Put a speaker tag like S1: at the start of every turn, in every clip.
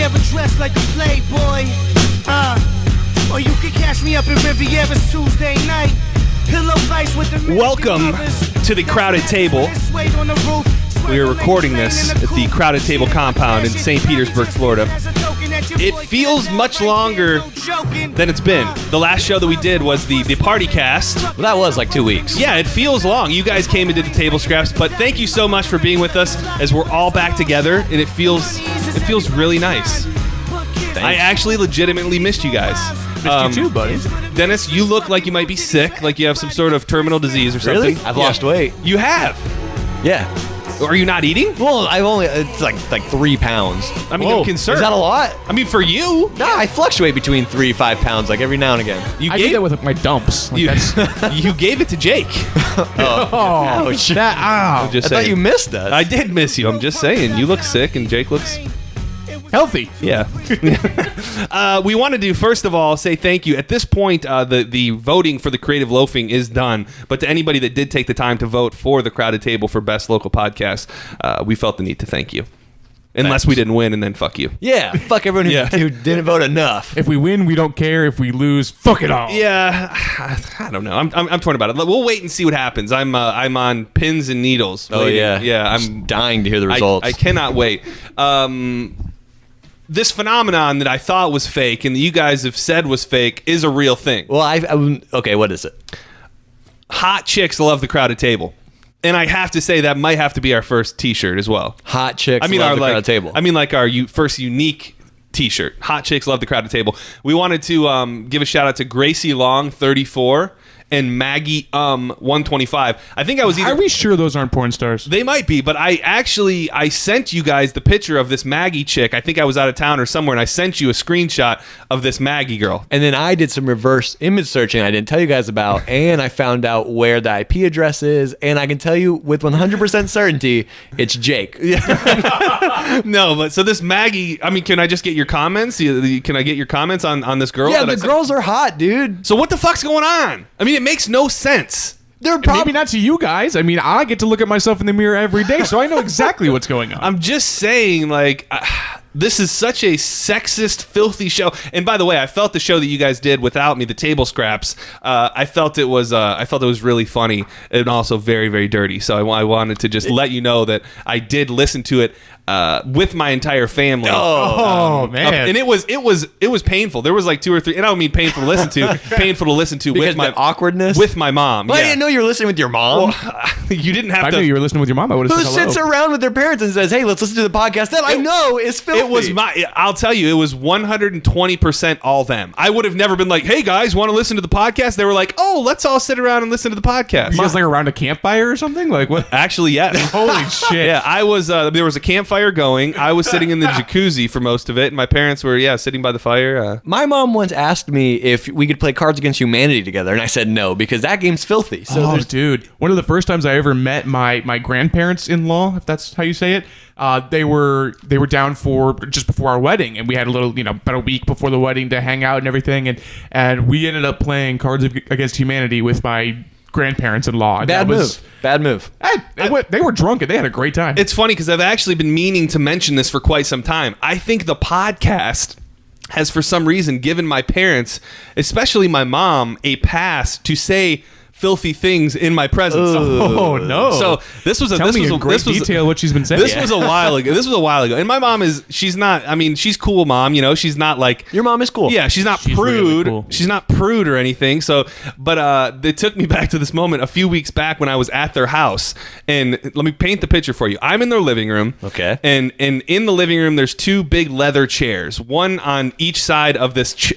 S1: never dressed like a playboy. Or you can catch me up in Riviera's Tuesday night. Pillow fights with the
S2: Welcome to the Crowded Table. We are recording this at the Crowded Table compound in St. Petersburg, Florida. It feels much longer than it's been. The last show that we did was the party cast.
S3: Well, that was like 2 weeks.
S2: Yeah, it feels long. You guys came and did the table scraps, but thank you so much for being with us as we're all back together, and it feels really nice.
S3: Thanks.
S2: I actually legitimately missed you guys.
S4: Missed you too, buddy.
S2: Dennis, you look like you might be sick, like you have some sort of terminal disease or something.
S3: Really? I've lost weight.
S2: You have?
S3: Yeah.
S2: Are you not eating?
S3: Well, it's like 3 pounds.
S2: I mean, I'm concerned.
S3: Is that a lot?
S2: I mean, for you.
S3: No, I fluctuate between 3-5 pounds, like every now and again.
S2: You
S4: I do that with my dumps. Like
S2: you gave it to Jake.
S3: Ouch.
S2: I'm just
S3: I thought
S2: saying.
S3: you missed us.
S2: I did miss you. I'm just saying. You look sick, and Jake looks...
S4: healthy.
S2: Yeah. We wanted to, first of all, say thank you. At this point, the voting for the Creative Loafing is done. But to anybody that did take the time to vote for the Crowded Table for Best Local Podcast, we felt the need to thank you. Unless we didn't win, and then fuck you.
S3: Yeah, fuck everyone who didn't vote enough.
S4: If we win, we don't care. If we lose, fuck it all.
S2: Yeah, I don't know. I'm torn about it. We'll wait and see what happens. I'm on pins and needles.
S3: Oh,
S2: waiting.
S3: yeah.
S2: I'm
S3: dying to hear the results.
S2: I cannot wait. This phenomenon that I thought was fake and that you guys have said was fake is a real thing.
S3: Well, okay, what is it?
S2: Hot chicks love the Crowded Table. And I have to say that might have to be our first t-shirt as well.
S3: Hot chicks love the Crowded Table.
S2: I mean, like our first unique t-shirt. Hot chicks love the Crowded Table. We wanted to give a shout out to Gracie Long 34 and Maggie 125. I think I was either...
S4: Are we sure those aren't porn stars?
S2: They might be, but I sent you guys the picture of this Maggie chick. I think I was out of town or somewhere, and I sent you a screenshot of this Maggie girl.
S3: And then I did some reverse image searching I didn't tell you guys about, and I found out where the IP address is, and I can tell you with 100% certainty, it's Jake.
S2: No, but so this Maggie, I mean, can I just get your comments? Can I get your comments on this girl?
S3: Yeah, the girls are hot, dude.
S2: So what the fuck's going on? I mean, it makes no sense.
S3: They're
S4: Maybe not to you guys. I mean, I get to look at myself in the mirror every day, so I know exactly what's going on.
S2: I'm just saying, like, this is such a sexist, filthy show. And by the way, I felt the show that you guys did without me, the table scraps. I felt it was really funny and also very, very dirty. So I wanted to just let you know that I did listen to it with my entire family.
S4: Man.
S2: And it was painful. There was like 2 or 3, and I don't mean painful to listen to, painful to listen to
S3: because
S2: with my
S3: the awkwardness
S2: with my mom.
S3: Well,
S2: yeah.
S3: I didn't know you were listening with your mom.
S2: Well, you didn't have
S4: If I
S2: to.
S4: knew you were listening with your mom, I would have
S3: Who
S4: said hello.
S3: sits around with their parents and says, "Hey, let's listen to the podcast"? That I know is filthy.
S2: It was I'll tell you, it was 120% all them. I would have never been like, "Hey guys, want to listen to the podcast?" They were like, "Oh, let's all sit around and listen to the podcast."
S4: You guys like around a campfire or something? Like what?
S2: Actually, yes.
S4: Holy shit.
S2: Yeah, I was. There was a campfire going. I was sitting in the jacuzzi for most of it, and my parents were, sitting by the fire.
S3: My mom once asked me if we could play Cards Against Humanity together, and I said no because that game's filthy. So
S4: Dude. One of the first times I ever met my grandparents-in-law, if that's how you say it, they were down for just before our wedding, and we had a little, about a week before the wedding to hang out and everything, and we ended up playing Cards Against Humanity with my grandparents-in-law.
S3: Bad move.
S4: They were drunk and they had a great time.
S2: It's funny because I've actually been meaning to mention this for quite some time. I think the podcast has, for some reason, given my parents, especially my mom, a pass to say filthy things in my presence.
S4: Oh no!
S2: So this was
S4: Tell me in great detail what she's been saying.
S2: This was a while ago. And my mom she's not. I mean, she's cool, mom. She's not like
S3: Your mom is cool.
S2: Yeah, she's not
S4: She's
S2: prude.
S4: really cool.
S2: She's not prude or anything. So, but they took me back to this moment a few weeks back when I was at their house. And let me paint the picture for you. I'm in their living room.
S3: Okay.
S2: And in the living room, there's 2 big leather chairs, one on each side of this.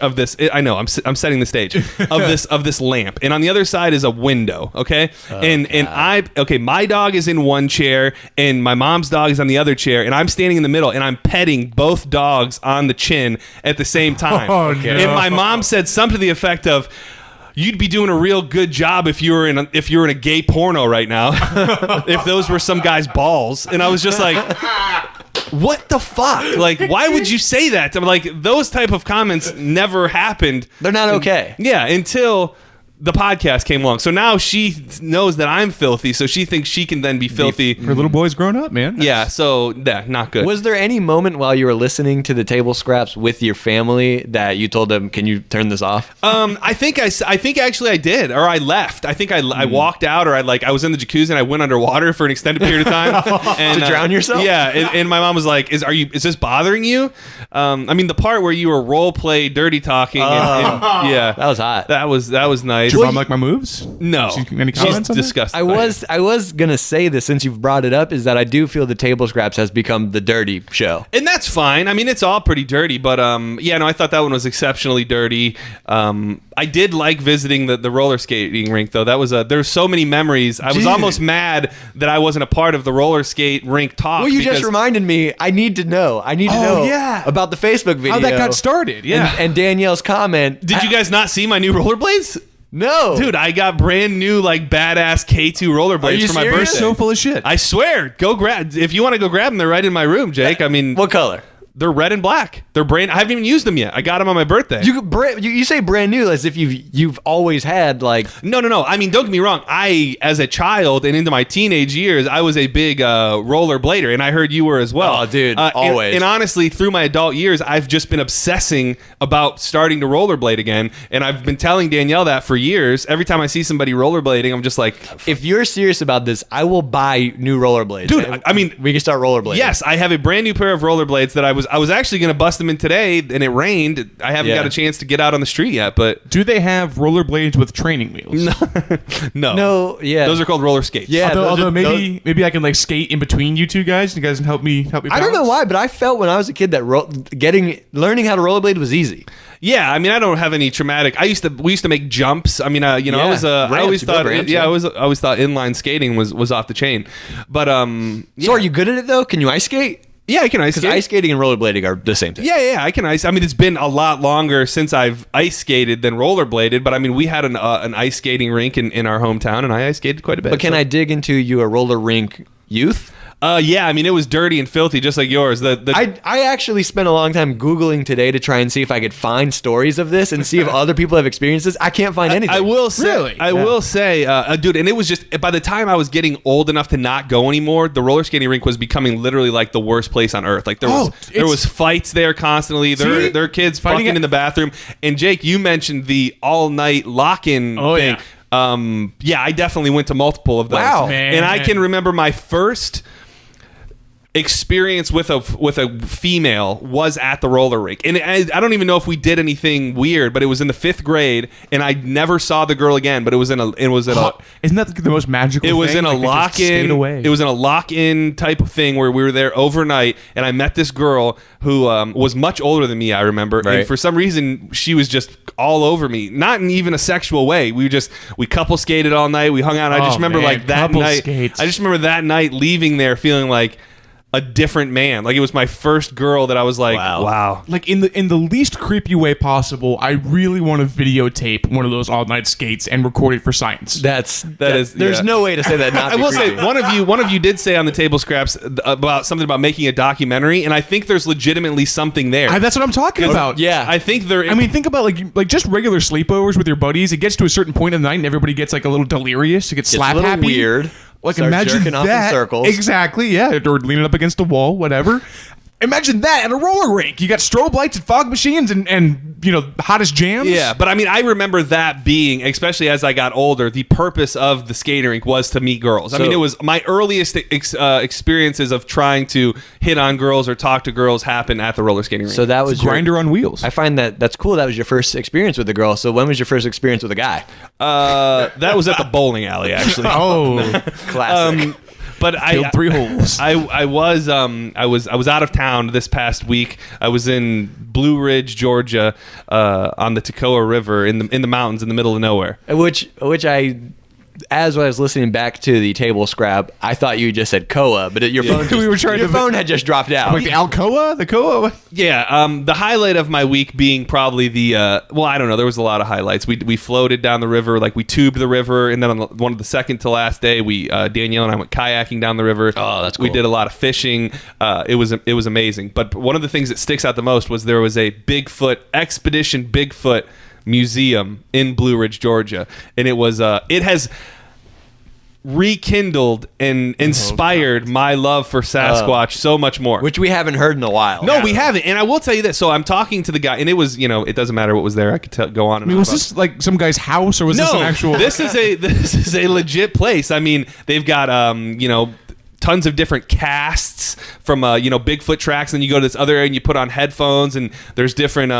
S2: I know I'm setting the stage of this lamp, and on the other side is a window. Okay. My dog is in one chair, and my mom's dog is on the other chair, and I'm standing in the middle, and I'm petting both dogs on the chin at the same time.
S4: Oh, no.
S2: And my mom said something to the effect of, "You'd be doing a real good job if you were in a gay porno right now, if those were some guy's balls." And I was just like, what the fuck? Like, why would you say that? I'm like, those type of comments never happened.
S3: They're not okay.
S2: Yeah, until the podcast came along. So now she knows that I'm filthy, so she thinks she can then be filthy.
S4: Her little boy's grown up, man.
S2: Yeah, so not good.
S3: Was there any moment while you were listening to the table scraps with your family that you told them, "Can you turn this off"?
S2: I think actually I did, or I left. I think I walked out, or I was in the jacuzzi and I went underwater for an extended period of time and,
S3: To drown yourself?
S2: Yeah, and my mom was like, "Is this bothering you?" I mean, the part where you were role play dirty talking. Yeah,
S3: That was hot.
S2: that was nice.
S4: Did your mom like my moves?
S2: No,
S4: Any
S2: she's
S4: comments on that?
S2: disgusted.
S3: I was gonna say this since you've brought it up, is that I do feel the table scraps has become the dirty show.
S2: And that's fine. I mean, it's all pretty dirty, but yeah, no, I thought that one was exceptionally dirty. I did like visiting the roller skating rink, though. That was there's so many memories. I was
S3: Dude.
S2: almost mad that I wasn't a part of the roller skate rink talk.
S3: Well, you
S2: because-
S3: just reminded me. I need to know. I need to know
S4: yeah.
S3: about the Facebook video.
S4: How that got started? Yeah.
S3: And Danielle's comment.
S2: Did you guys not see my new rollerblades?
S3: No.
S2: Dude, I got brand new, like, badass K2 rollerblades
S3: you
S2: for my
S3: serious?
S2: birthday.
S4: so full of shit.
S2: I swear, go grab. If you want to go grab them, they're right in my room, Jake. I mean,
S3: What color?
S2: they're red and black. They're brand. I haven't even used them yet. I got them on my birthday.
S3: You say brand new as if you've always had like.
S2: No. I mean, don't get me wrong. I, as a child and into my teenage years, I was a big rollerblader, and I heard you were as well.
S3: Oh, dude,
S2: And-
S3: always.
S2: And honestly, through my adult years, I've just been obsessing about starting to rollerblade again, and I've been telling Danielle that for years. Every time I see somebody rollerblading, I'm just like,
S3: If you're serious about this, I will buy new rollerblades.
S2: Dude,
S3: And
S2: I mean-
S3: we can start rollerblading.
S2: yes, I have a brand new pair of rollerblades that I was actually going to bust them in today, and it rained. I haven't
S3: Yeah.
S2: got a chance to get out on the street yet, but
S4: Do they have rollerblades with training wheels?
S2: no.
S3: No. Yeah.
S2: Those are called roller skates.
S3: Yeah.
S4: Although
S3: those-
S4: maybe I can like skate in between you two guys. You guys can help me.
S3: I don't know
S4: balance?
S3: why, but I felt when I was a kid that learning how to rollerblade was easy.
S2: Yeah, I mean, I don't have any traumatic. We used to make jumps. I mean, you know, I
S3: Yeah,
S2: was I
S3: ramps,
S2: always
S3: you built
S2: thought,
S3: ramps,
S2: yeah,
S3: yeah.
S2: I always thought inline skating was off the chain. But
S3: So are you good at it though? Can you ice skate?
S2: yeah, I can ice
S3: Because
S2: skate.
S3: ice skating and rollerblading are the same thing.
S2: Yeah, I can ice. I mean, it's been a lot longer since I've ice skated than rollerbladed. But I mean, we had an ice skating rink in our hometown, and I ice skated quite a bit.
S3: But can
S2: so-
S3: I dig into your roller rink youth?
S2: Yeah, I mean, it was dirty and filthy, just like yours.
S3: I actually spent a long time Googling today to try and see if I could find stories of this and see if other people have experienced this. I can't find anything.
S2: I will say,
S4: Really?
S2: I will say, dude, and it was just by the time I was getting old enough to not go anymore, the roller skating rink was becoming literally like the worst place on earth. Like there
S4: it's-
S2: was fights there constantly.
S4: See?
S2: There are kids
S4: Fighting
S2: fucking
S4: it-
S2: in the bathroom. And Jake, you mentioned the all night lock-in
S4: Oh,
S2: thing. Yeah, I definitely went to multiple of those.
S3: Wow.
S2: And I
S4: Man.
S2: can remember my first experience with a female was at the roller rink, and I don't even know if we did anything weird, but it was in the 5th grade, and I never saw the girl again. But it was at a
S4: Isn't that the most magical?
S2: it was
S4: thing?
S2: in a
S4: Like, they just skate
S2: lock-in.
S4: away.
S2: It was in a lock-in type of thing where we were there overnight, and I met this girl who was much older than me. I remember, and
S3: Right.
S2: for some reason, she was just all over me. Not in even a sexual way. We couple skated all night. We hung out. I just remember
S4: man,
S2: like that
S4: couple
S2: night.
S4: skates.
S2: I just remember that night leaving there feeling like a different man. Like it was my first girl that I was like, wow.
S4: Like in the least creepy way possible. I really want to videotape one of those all night skates and record it for science.
S3: That
S2: is-
S3: There's
S2: yeah.
S3: no way to say that. Not
S2: I
S3: be
S2: will say
S3: creepy.
S2: one of you did say on the table scraps about something about making a documentary, and I think there's legitimately something there.
S4: That's what I'm talking about.
S3: Yeah.
S2: I think there.
S4: I mean, think about like just regular sleepovers with your buddies. It gets to a certain point in the night, and everybody gets like a little delirious. It gets
S3: a
S4: slap
S3: little
S4: happy.
S3: weird.
S4: Like
S3: Start
S4: imagine
S3: jerking off in
S4: that.
S3: circles.
S4: Exactly. Yeah, or leaning up against a wall, whatever. Imagine that at a roller rink. You got strobe lights and fog machines and you know hottest jams.
S2: Yeah, but I mean, I remember that being, especially as I got older, the purpose of the skating rink was to meet girls. I
S3: So-
S2: mean, it was my earliest experiences of trying to hit on girls or talk to girls happen at the roller skating rink.
S3: So that was your
S4: Grinder on wheels.
S3: I find that's cool. That was your first experience with a girl. So when was your first experience with a guy?
S2: that was at the bowling alley, actually.
S4: oh,
S3: Classic.
S2: But
S4: killed 3 holes.
S2: I was out of town this past week. I was in Blue Ridge, Georgia, on the Toccoa River in the mountains in the middle of nowhere.
S3: Which as I was listening back to the table scrap, I thought you just said Koa, but your phone
S4: We were trying
S3: your
S4: to-
S3: phone had just dropped out.
S4: like the Alcoa, the Koa.
S2: Yeah, the highlight of my week being probably the well, I don't know. There was a lot of highlights. We floated down the river, like we tubed the river, and then on one of the second to last day, we Danielle and I went kayaking down the river.
S3: Oh, that's
S2: We
S3: cool.
S2: did a lot of fishing. It was amazing. But one of the things that sticks out the most was there was a Bigfoot expedition. Bigfoot museum in Blue Ridge, Georgia, and it was it has rekindled and inspired my love for Sasquatch so much more.
S3: Which we haven't heard in a while.
S2: No, we haven't. And I will tell you this. So I'm talking to the guy, and it was, it doesn't matter what was there. I could go on and
S4: I mean,
S2: on
S4: was
S2: about
S4: this like some guy's house, or was this an actual?
S2: This is a legit place. I mean, they've got tons of different casts from Bigfoot tracks, and then you go to this other area and you put on headphones, and there's different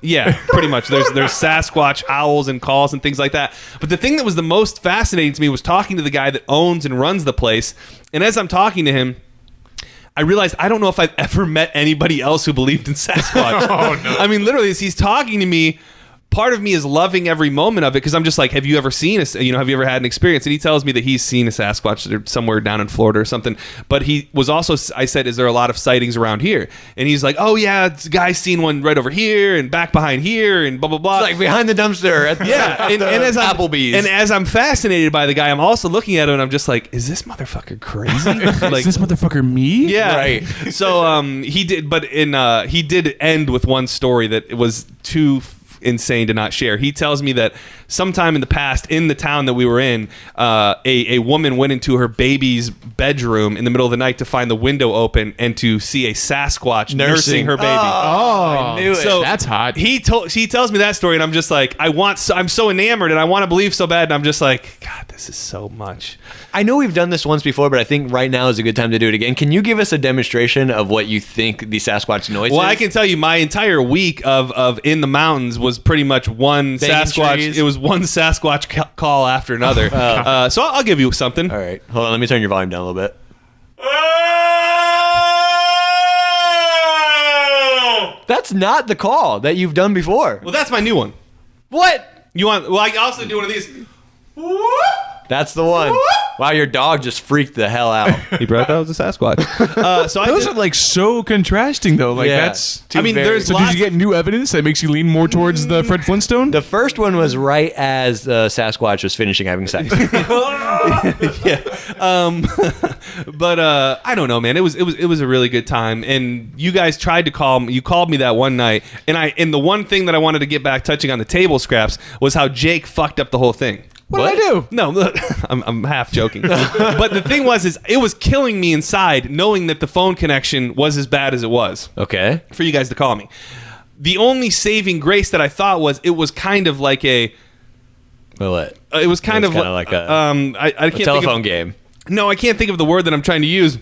S2: yeah, pretty much. There's Sasquatch owls and calls and things like that. But the thing that was the most fascinating to me was talking to the guy that owns and runs the place. And as I'm talking to him, I realized I don't know if I've ever met anybody else who believed in Sasquatch.
S4: Oh, no.
S2: I mean, literally, as he's talking to me, part of me is loving every moment of it, because I'm just like, have you ever seen have you ever had an experience? And he tells me that he's seen a Sasquatch somewhere down in Florida or something. But he was also, I said, is there a lot of sightings around here? And he's like, oh yeah, this guy's seen one right over here and back behind here and blah, blah, blah.
S3: It's like behind the dumpster at the,
S2: and as
S3: Applebee's.
S2: And as I'm fascinated by the guy, I'm also looking at him and I'm just like, is this motherfucker crazy?
S4: Is this motherfucker me?
S2: Yeah.
S3: Right.
S2: So he did, but he did end with one story that was too insane to not share. He tells me that sometime in the past, in the town that we were in, a woman went into her baby's bedroom in the middle of the night to find the window open and to see a Sasquatch nursing her baby.
S4: Oh,
S3: I knew it.
S2: So
S4: that's hot.
S2: He tells me that story, and I'm just like, I'm so enamored, and I want to believe so bad, and I'm just like, God, this is so much.
S3: I know we've done this once before, but I think right now is a good time to do it again. Can you give us a demonstration of what you think the Sasquatch noise is?
S2: Well, I can tell you my entire week of in the mountains was pretty much one
S3: Banging
S2: Sasquatch.
S3: trees.
S2: It was one Sasquatch call after another. So I'll give you something.
S3: All right. Hold on. Let me turn your volume down a little bit. That's not the call that you've done before.
S2: Well, that's my new one.
S3: What?
S2: You want? Well, I can also do one of these.
S3: That's the one. Wow, your dog just freaked the hell out.
S2: He brought that was a Sasquatch. So
S4: Those are like so contrasting, though. Like
S3: Yeah.
S4: that's.
S2: I mean, there's
S4: So did you get new evidence that makes you lean more towards the Fred Flintstone?
S3: The first one was right as Sasquatch was finishing having sex.
S2: But I don't know, man. It was a really good time, and you guys tried to call me. You called me that one night, and the one thing that I wanted to get back, touching on the table scraps, was how Jake fucked up the whole thing.
S4: What did I do?
S2: No, look, I'm half joking. But the thing was, it was killing me inside knowing that the phone connection was as bad as it was
S3: Okay.
S2: for you guys to call me. The only saving grace that I thought was it was kind of like a.
S3: Well, what?
S2: It was kind of
S3: like a
S2: I can't think
S3: telephone
S2: of,
S3: game.
S2: No, I can't think of the word that I'm trying to use.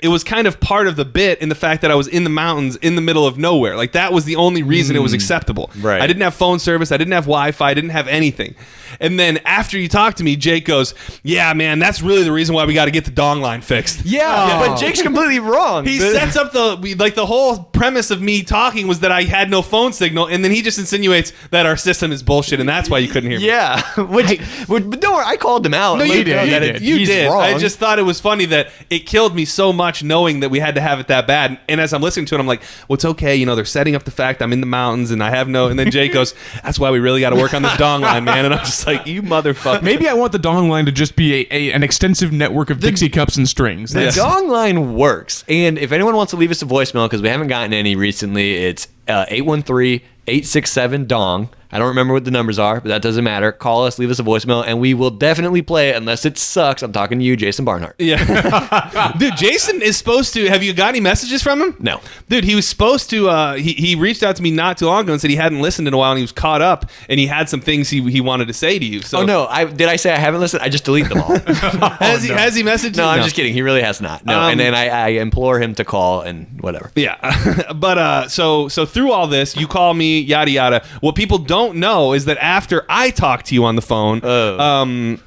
S2: It was kind of part of the bit in the fact that I was in the mountains in the middle of nowhere. Like, that was the only reason it was acceptable.
S3: Right.
S2: I didn't have phone service. I didn't have Wi-Fi. I didn't have anything. And then after you talked to me, Jake goes, yeah, man, that's really the reason why we got to get the dong line fixed.
S3: Yeah, but Jake's completely wrong.
S2: He sets up the whole premise of me talking was that I had no phone signal, and then he just insinuates that our system is bullshit, and that's why you couldn't hear me.
S3: Yeah, which but don't worry, I called him out.
S2: No,
S3: and
S2: you
S3: let him know
S2: did.
S3: that
S2: You
S3: he's
S2: did.
S3: wrong.
S2: I just thought it was funny that it killed me so much knowing that we had to have it that bad. And as I'm listening to it, I'm like, well, it's okay. They're setting up the fact I'm in the mountains and I have no. And then Jake goes, that's why we really got to work on this dong line, man. And I'm just like, you motherfucker.
S4: Maybe I want the dong line to just be an extensive network of Dixie cups and strings.
S3: The dong line works. And if anyone wants to leave us a voicemail, because we haven't gotten any recently, it's 813-867-DONG. I don't remember what the numbers are, but that doesn't matter. Call us, leave us a voicemail, and we will definitely play it unless it sucks. I'm talking to you, Jason Barnhart.
S2: Yeah. Dude, Jason is supposed to. Have you got any messages from him?
S3: No.
S2: Dude, he was supposed to. He reached out to me not too long ago and said he hadn't listened in a while and he was caught up and he had some things he wanted to say to you. So
S3: Oh, no. Did I say I haven't listened? I just deleted them all.
S2: Has he messaged you?
S3: No, I'm just kidding. He really has not. No, and then I implore him to call and whatever.
S2: Yeah. But so through all this, you call me, yada yada. What people don't know is that after I talked to you on the phone,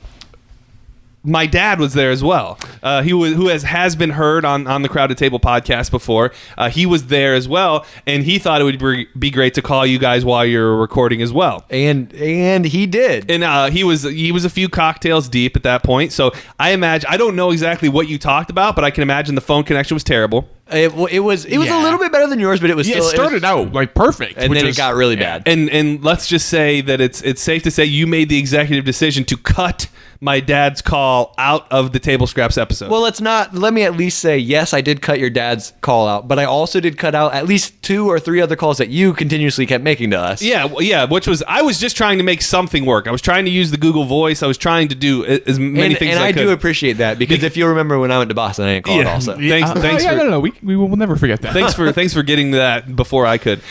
S2: my dad was there as well. Who has been heard on the Crowded Table podcast before. He was there as well, and he thought it would be great to call you guys while you're recording as well.
S3: And he did.
S2: And he was a few cocktails deep at that point. So I don't know exactly what you talked about, but I can imagine the phone connection was terrible.
S3: It was a little bit better than yours, but it was
S4: Yeah,
S3: still.
S4: it started out like perfect,
S3: and then it got really bad.
S2: And let's just say that it's safe to say you made the executive decision to cut my dad's call out of the Table Scraps episode.
S3: Well, let me at least say, yes, I did cut your dad's call out, but I also did cut out at least 2 or 3 other calls that you continuously kept making to us.
S2: yeah, which was, I was just trying to make something work. I was trying to use the Google Voice. I was trying to do as many things as I could.
S3: do appreciate that, because if you remember when I went to Boston, I didn't call it also.
S2: Thanks for
S4: no. We will never forget that.
S2: thanks for getting to that before I could.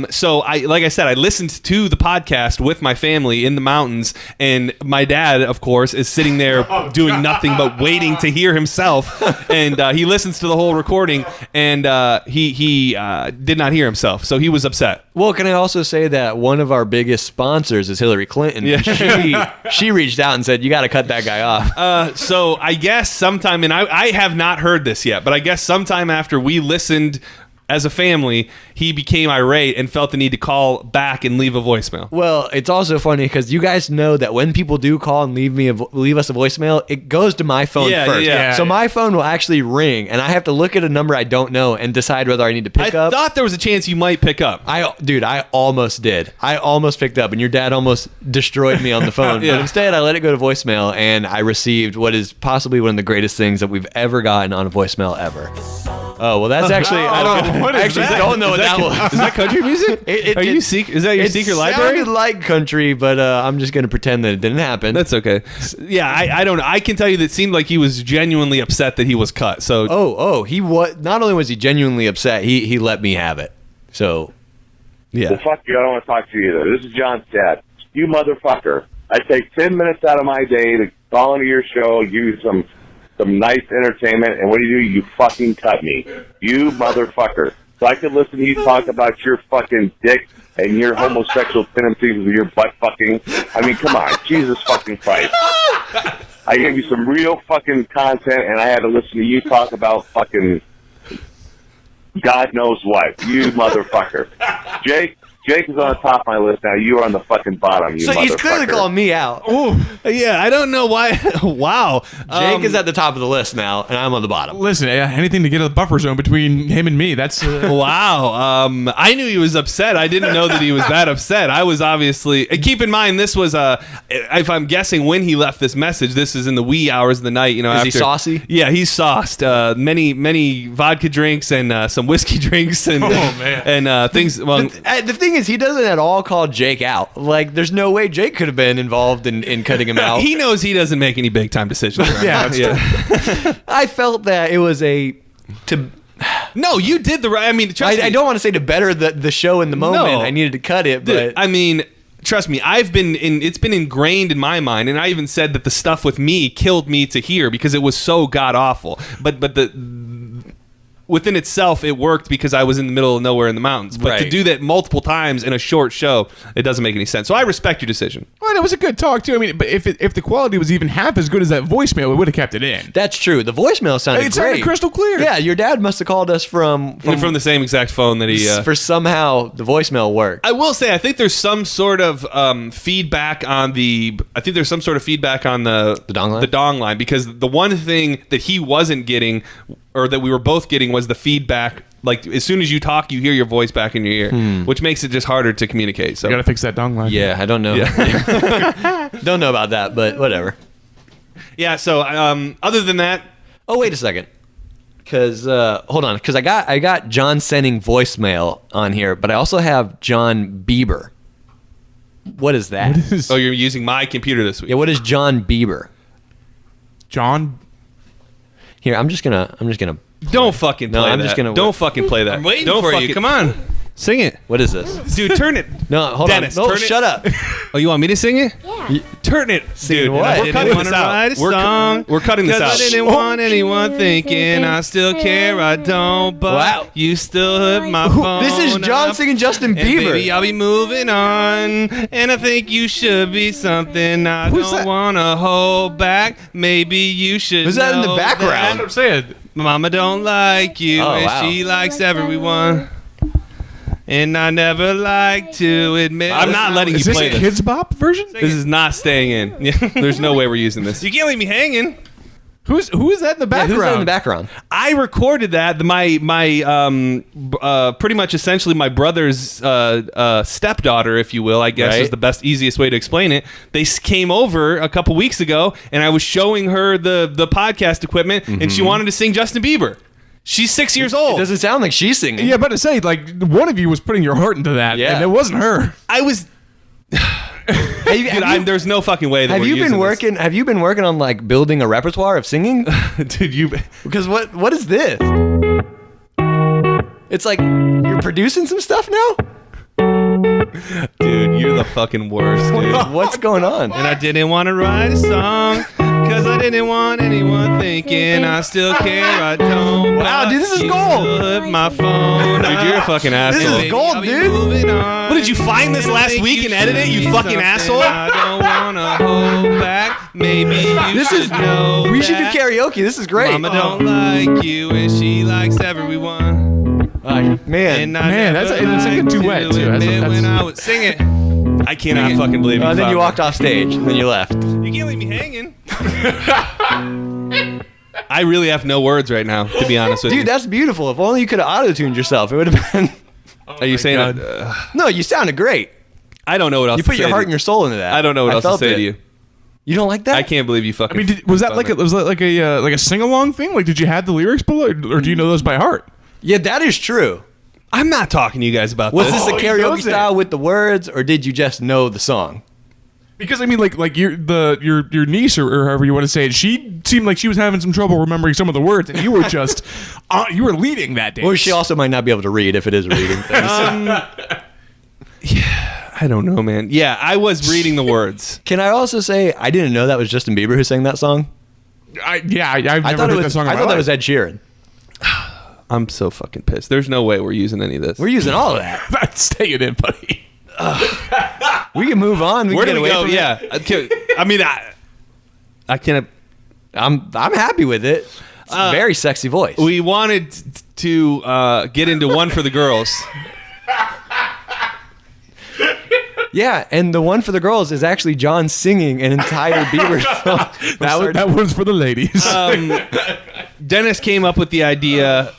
S2: So like I said, I listened to the podcast with my family in the mountains, and my dad, of course, is sitting there doing nothing but waiting to hear himself. And he listens to the whole recording, and he did not hear himself, so he was upset.
S3: Well, can I also say that one of our biggest sponsors is Hillary Clinton?
S2: Yeah.
S3: She reached out and said, you got to cut that guy off.
S2: So I guess sometime, and I have not heard this yet, but I guess sometime after we listened as a family, he became irate and felt the need to call back and leave a voicemail.
S3: Well, it's also funny because you guys know that when people do call and leave us a voicemail, it goes to my phone first.
S2: Yeah.
S3: So my phone will actually ring, and I have to look at a number I don't know and decide whether I need to pick
S2: I
S3: up.
S2: thought there was a chance you might pick up.
S3: I almost did. I almost picked up, and your dad almost destroyed me on the phone.
S2: Yeah.
S3: But instead, I let it go to voicemail, and I received what is possibly one of the greatest things that we've ever gotten on a voicemail ever. Oh, well, that's actually, don't know what that was.
S2: Is that country music? Is that your secret library?
S3: It sounded like country, but I'm just going to pretend that it didn't happen.
S2: That's okay. Yeah, I don't know. I can tell you that it seemed like he was genuinely upset that he was cut. So
S3: he was, not only was he genuinely upset, he let me have it. So, yeah.
S5: Well, fuck you. I don't want to talk to you either. This is John's dad. You motherfucker. I take 10 minutes out of my day to call into your show, give you some nice entertainment, and what do? You fucking cut me. You motherfucker. So I could listen to you talk about your fucking dick and your homosexual tendencies with your butt fucking. I mean, come on. Jesus fucking Christ. I gave you some real fucking content, and I had to listen to you talk about fucking God knows what. You motherfucker. Jake is on the top of my list now. You are on the fucking bottom, you
S3: So
S5: motherfucker.
S3: he's clearly calling me out.
S2: yeah, I don't know why. Wow.
S3: Jake is at the top of the list now, and I'm on the bottom.
S4: Listen, anything to get a buffer zone between him and me. That's
S2: Wow. I knew he was upset. I didn't know that he was that upset. I was obviously. Keep in mind, this was if I'm guessing when he left this message, this is in the wee hours of the night. You know,
S3: Is he saucy?
S2: Yeah, he's sauced. Many vodka drinks and some whiskey drinks and and things. Well,
S3: The thing is, he doesn't at all call Jake out. Like, there's no way Jake could have been involved in cutting him out.
S2: he knows he doesn't make any big time decisions.
S4: yeah, that's true.
S3: I felt that it was
S2: No, you did the right. I mean, trust me.
S3: I don't want to say to better the show in the moment.
S2: No.
S3: I needed to cut it, but
S2: I mean, trust me, it's been ingrained in my mind, and I even said that the stuff with me killed me to hear because it was so god awful. But within itself, it worked because I was in the middle of nowhere in the mountains. But to
S3: Right.
S2: do that multiple times in a short show, it doesn't make any sense. So I respect your decision.
S4: Well, it was a good talk too. I mean, but if the quality was even half as good as that voicemail, we would have kept it in.
S3: that's true. The voicemail sounded
S4: It sounded
S3: great.
S4: crystal clear.
S3: Yeah, your dad must have called us from
S2: From the same exact phone that he.
S3: for somehow the voicemail worked.
S2: I will say, I think there's some sort of feedback on the. I think there's some sort of feedback on the
S3: dong line?
S2: The dong line, because the one thing that he wasn't getting, or that we were both getting, was the feedback. Like, as soon as you talk, you hear your voice back in your ear, which makes it just harder to communicate. So
S4: You gotta fix that dong line.
S3: Yeah, I don't know. Don't know about that, but whatever.
S2: yeah. So other than that,
S3: Oh, wait a second. Because hold on, because I got John sending voicemail on here, but I also have John Bieber. What is that?
S2: oh, you're using my computer this week.
S3: Yeah, what is John Bieber?
S4: John.
S3: Here, I'm just gonna.
S2: Don't fucking play
S3: No, I'm
S2: that.
S3: just gonna-
S2: Don't fucking play that.
S6: I'm waiting
S2: Don't
S6: for
S2: fucking,
S6: you. Come on.
S2: Sing it.
S3: What is this?
S2: Dude, turn it.
S3: No, hold
S2: Dennis,
S3: on. No,
S2: turn it.
S3: shut up.
S2: Oh, you want me to sing it? Yeah. Turn it.
S3: Sing
S2: Dude,
S3: what?
S2: we're cutting this out.
S6: Write a
S2: We're
S6: song,
S2: we're cutting this
S6: 'cause
S2: out.
S6: I didn't want anyone thinking I still care. I don't, but
S3: Wow.
S6: you still hit my phone.
S3: This is John
S6: up.
S3: singing Justin
S6: And
S3: Bieber.
S6: baby, I'll be moving on, and I think you should be something I
S4: Who's
S6: don't
S4: that?
S6: want to hold back. Maybe you should.
S3: Who's that in the
S6: know
S3: background?
S4: That's what I'm saying.
S6: Mama don't like you,
S3: Oh,
S6: and
S3: wow.
S6: she likes everyone. And I never like to admit.
S2: I'm not letting
S4: Is
S2: you
S4: this
S2: play
S4: a
S2: this.
S4: Kids Bop version?
S2: This is not staying in. Yeah, there's no way we're using this.
S6: You can't leave me hanging.
S4: Who is that in the
S3: Yeah,
S4: background?
S3: who's that in the background?
S2: I recorded that. My pretty much essentially my brother's stepdaughter, if you will, I guess
S3: Right.
S2: is the best, easiest way to explain it. They came over a couple weeks ago, and I was showing her the podcast equipment, and she wanted to sing Justin Bieber. She's 6 years old.
S3: It doesn't sound like she's singing.
S4: Yeah, but to say like one of you was putting your heart into that,
S3: Yeah.
S4: and it wasn't her.
S2: I was. Dude, there's no fucking way that
S3: Have
S2: we're
S3: you
S2: using
S3: been working? Have you been working on like building a repertoire of singing?
S2: this. Dude, you.
S3: Because what is this? It's like you're producing some stuff now.
S2: Dude, you're the fucking worst, dude.
S3: What's going on?
S2: And I didn't want to write a song because I didn't want anyone thinking I still care. I don't.
S3: Wow, dude, this is
S2: You
S3: gold.
S2: Flip my phone. Dude, you're a fucking asshole.
S3: is gold,
S2: I'll be
S3: dude.
S2: moving on. What, did you find this last week and edit it, you fucking asshole? I don't want to hold back. Maybe you
S3: This
S2: should
S3: is
S2: know
S3: we should do
S2: that.
S3: karaoke. This is great.
S2: Mama don't like you and she likes everyone.
S3: Man,
S2: And I
S4: Man,
S2: never
S4: it's like a
S2: liked
S4: duet,
S2: to
S4: too. That's-
S2: admit
S4: that's-
S2: when I would sing it. I cannot fucking believe you.
S3: then
S2: found
S3: you
S2: that.
S3: walked off stage, and then you left.
S2: You can't leave me hanging. I really have no words right now, to be honest with you.
S3: Dude, that's beautiful. If only you could have auto-tuned yourself, it would have been.
S2: Are you saying?
S3: No, you sounded great.
S2: I don't know what else.
S3: You put
S2: to
S3: your
S2: say
S3: heart
S2: to
S3: and your soul into that.
S2: I don't know what else to
S3: felt
S2: say
S3: it.
S2: to you.
S3: You don't like that?
S2: I can't believe you fucking.
S4: I mean, was that like a sing along thing? Like, did you have the lyrics below, or do you know those by heart?
S3: Yeah, that is true.
S2: I'm not talking to you guys about
S3: Was
S2: this.
S3: this a
S4: he
S3: karaoke
S4: knows it.
S3: style with the words, or did you just know the song?
S4: Because I mean, like your niece or however you want to say it, she seemed like she was having some trouble remembering some of the words, and you were just you were leading that day.
S3: Or she also might not be able to read if it is a reading thing.
S2: I don't know, man. Yeah, I was reading the words.
S3: Can I also say I didn't know that was Justin Bieber who sang that song?
S4: I've never
S3: I thought
S4: heard
S3: it
S4: that
S3: was.
S4: song.
S3: I thought that was Ed Sheeran.
S2: I'm so fucking pissed. There's no way we're using any of this.
S3: We're using all of that.
S4: That's staying in, buddy.
S3: We can move on. We
S2: Where
S3: can
S2: do
S3: get
S2: we
S3: away
S2: go?
S3: from it.
S2: Yeah. I mean, I can't.
S3: I'm happy with it. It's a very sexy voice.
S2: We wanted to get into one for the girls.
S3: Yeah, and the one for the girls is actually John singing an entire Bieber song.
S4: That one's for the ladies.
S2: Dennis came up with the idea.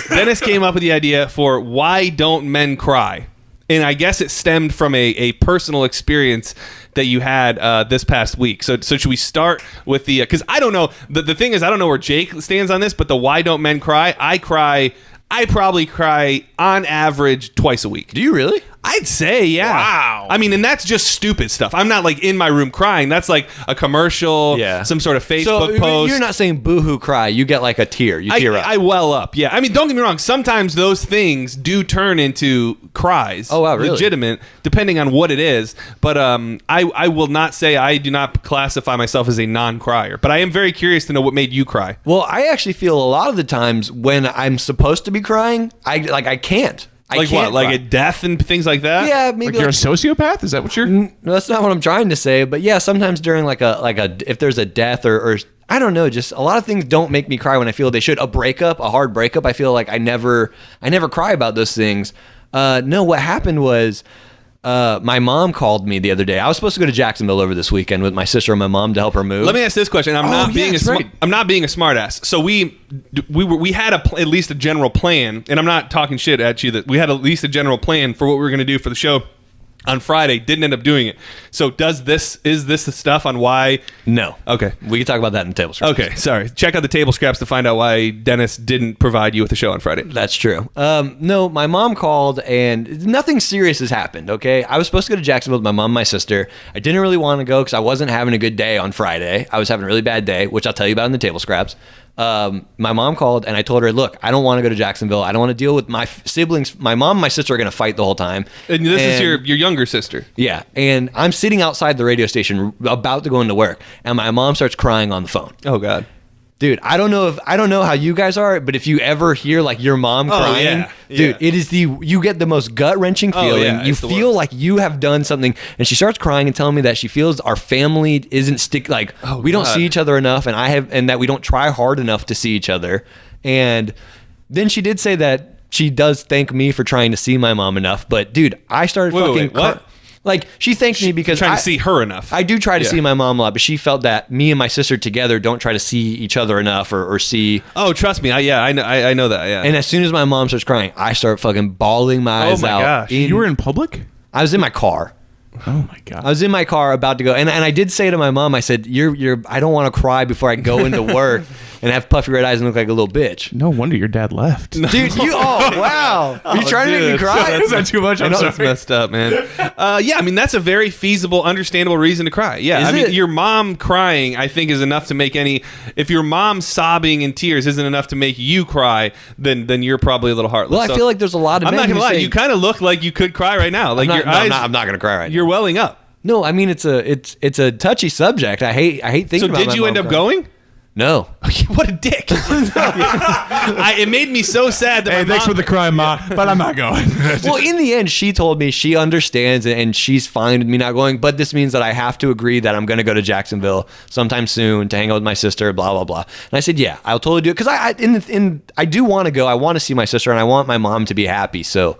S2: Dennis came up with the idea for why don't men cry, and I guess it stemmed from a personal experience that you had this past week. So should we start with the? Because I don't know. The thing is, I don't know where Jake stands on this, but the why don't men cry? I probably cry on average twice a week.
S3: Do you really?
S2: I'd say, yeah.
S4: Wow.
S2: I mean, and that's just stupid stuff. I'm not like in my room crying. That's like a commercial, some sort of Facebook post.
S3: You're not saying boo-hoo cry. You get like a tear. You tear up.
S2: I well up. Yeah. I mean, don't get me wrong. Sometimes those things do turn into cries.
S3: Oh, wow, really?
S2: Legitimate, depending on what it is. But I will not say I do not classify myself as a non-crier. But I am very curious to know what made you cry.
S3: Well, I actually feel a lot of the times when I'm supposed to be crying, I can't. I
S2: Like
S3: can't
S2: what? Like
S3: cry.
S2: a death and things like that?
S3: Yeah, maybe
S4: like you're a sociopath? Is that what you're?
S3: No, that's not what I'm trying to say, but yeah, sometimes during like a if there's a death or I don't know, just a lot of things don't make me cry when I feel they should. A breakup, a hard breakup, I feel like I never cry about those things. No, what happened was my mom called me the other day. I was supposed to go to Jacksonville over this weekend with my sister and my mom to help her move.
S2: Let me ask this question. I'm not being
S4: that's right.
S2: I'm not being a smartass. So we had at least a general plan, and I'm not talking shit at you. That we had at least a general plan for what we were going to do for the show on Friday. Didn't end up doing it. So is this the stuff on why?
S3: No.
S2: Okay.
S3: We can talk about that in the table scraps.
S2: Okay. Sorry. Check out the table scraps to find out why Dennis didn't provide you with a show on Friday.
S3: That's true. No, my mom called and nothing serious has happened, okay? I was supposed to go to Jacksonville with my mom and my sister. I didn't really want to go because I wasn't having a good day on Friday. I was having a really bad day, which I'll tell you about in the table scraps. My mom called and I told her, look, I don't want to go to Jacksonville. I don't want to deal with my siblings. My mom and my sister are going to fight the whole time.
S2: And this is your younger sister.
S3: Yeah. And I'm sitting outside the radio station about to go into work and my mom starts crying on the phone.
S2: Oh God.
S3: Dude, I don't know how you guys are, but if you ever hear like your mom crying,
S2: yeah.
S3: dude,
S2: Yeah.
S3: it is you get the most gut-wrenching feeling.
S2: yeah,
S3: You
S2: it's the
S3: feel
S2: worst.
S3: like you have done something, and she starts crying and telling me that she feels our family isn't we don't
S2: God.
S3: see each other enough, and that we don't try hard enough to see each other. And then she did say that she does thank me for trying to see my mom enough, but dude, I started
S2: Wait,
S3: fucking
S2: what?
S3: Like, she thanked me because
S2: Trying to see her enough.
S3: I do try to
S2: Yeah.
S3: see my mom a lot, but she felt that me and my sister together don't try to see each other enough or see.
S2: Oh, trust me. I know that. Yeah.
S3: And as soon as my mom starts crying, I start fucking bawling my eyes
S2: my
S3: out.
S2: gosh.
S4: You were in public?
S3: I was in my car.
S4: Oh my god.
S3: I was in my car about to go, and I did say to my mom, I said, I don't want to cry before I go into work and have puffy red eyes and look like a little bitch.
S4: No wonder your dad left.
S3: Dude, oh wow. Are you trying to make me
S2: dude.
S3: cry?
S4: Is that too much?
S2: I
S4: I'm
S2: know
S4: sorry.
S2: it's messed up, man. Yeah, I mean that's a very feasible, understandable reason to cry. Yeah,
S3: Is
S2: I mean
S3: it?
S2: your mom crying, I think, is enough to make any. If your mom sobbing in tears isn't enough to make you cry, then you're probably a little heartless.
S3: Well, I feel like there's a lot of
S2: I'm
S3: men
S2: not gonna
S3: who
S2: lie,
S3: say-
S2: you kind of look like you could cry right now. Like your eyes,
S3: I'm not gonna cry right now.
S2: you're welling up.
S3: No, I mean it's a touchy subject. I hate thinking
S2: So
S3: about
S2: did
S3: my
S2: you
S3: mom
S2: end up
S3: crying.
S2: going?
S3: No.
S2: What a dick! It made me so sad that
S4: Hey,
S2: my
S4: thanks
S2: mom,
S4: for the crime, Ma, but I'm not going.
S3: Well, in the end, she told me she understands and she's fine with me not going. But this means that I have to agree that I'm going to go to Jacksonville sometime soon to hang out with my sister. Blah blah blah. And I said, yeah, I'll totally do it because I do want to go. I want to see my sister and I want my mom to be happy. So,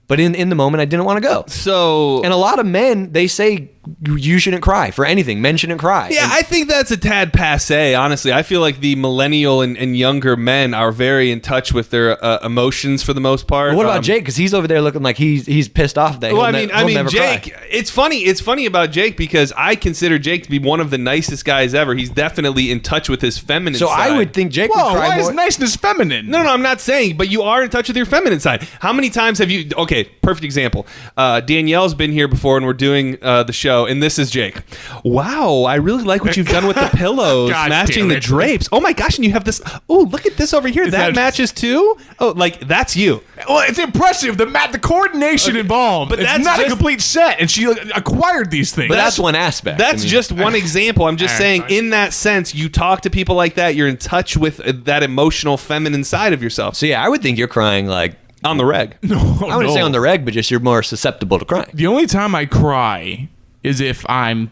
S3: but in the moment, I didn't want to go.
S2: So
S3: And a lot of men, they say you shouldn't cry for anything. Men shouldn't cry.
S2: yeah,
S3: And-
S2: I think that's a tad passe, honestly. I feel like the millennial and younger men are very in touch with their emotions for the most part.
S3: what about Jake? Because he's over there looking like he's pissed off that.
S2: Well,
S3: he'll
S2: I mean,
S3: never
S2: Jake.
S3: cry.
S2: It's funny. It's funny about Jake because I consider Jake to be one of the nicest guys ever. He's definitely in touch with his feminine
S3: So
S2: side.
S3: I would think Jake would
S4: Whoa,
S3: cry
S4: why
S3: more.
S4: is niceness feminine?
S2: No, I'm not saying, but you are in touch with your feminine side. How many times have you? Okay, perfect example. Danielle's been here before, and we're doing the show, and this is Jake. Wow, I really like what you've done with the pillows,
S4: God
S2: matching
S4: damn
S2: the
S4: it.
S2: drapes. Oh my gosh, and you have this. Oh, look at this over here. That
S4: that-
S2: matches too. Oh, like that's you.
S4: Well, it's impressive the coordination involved.
S2: but
S4: It's
S2: that's
S4: not
S2: just-
S4: a complete set, and she acquired these things.
S3: But that's one aspect.
S2: That's
S3: I mean,
S2: just one example. I'm just
S4: All right,
S2: saying,
S4: fine.
S2: in that sense, you talk to people like that. You're in touch with that emotional, feminine side of yourself.
S3: So yeah, I would think you're crying like
S2: On the reg.
S3: I wouldn't say on the reg, but just you're more susceptible to crying.
S4: The only time I cry is if I'm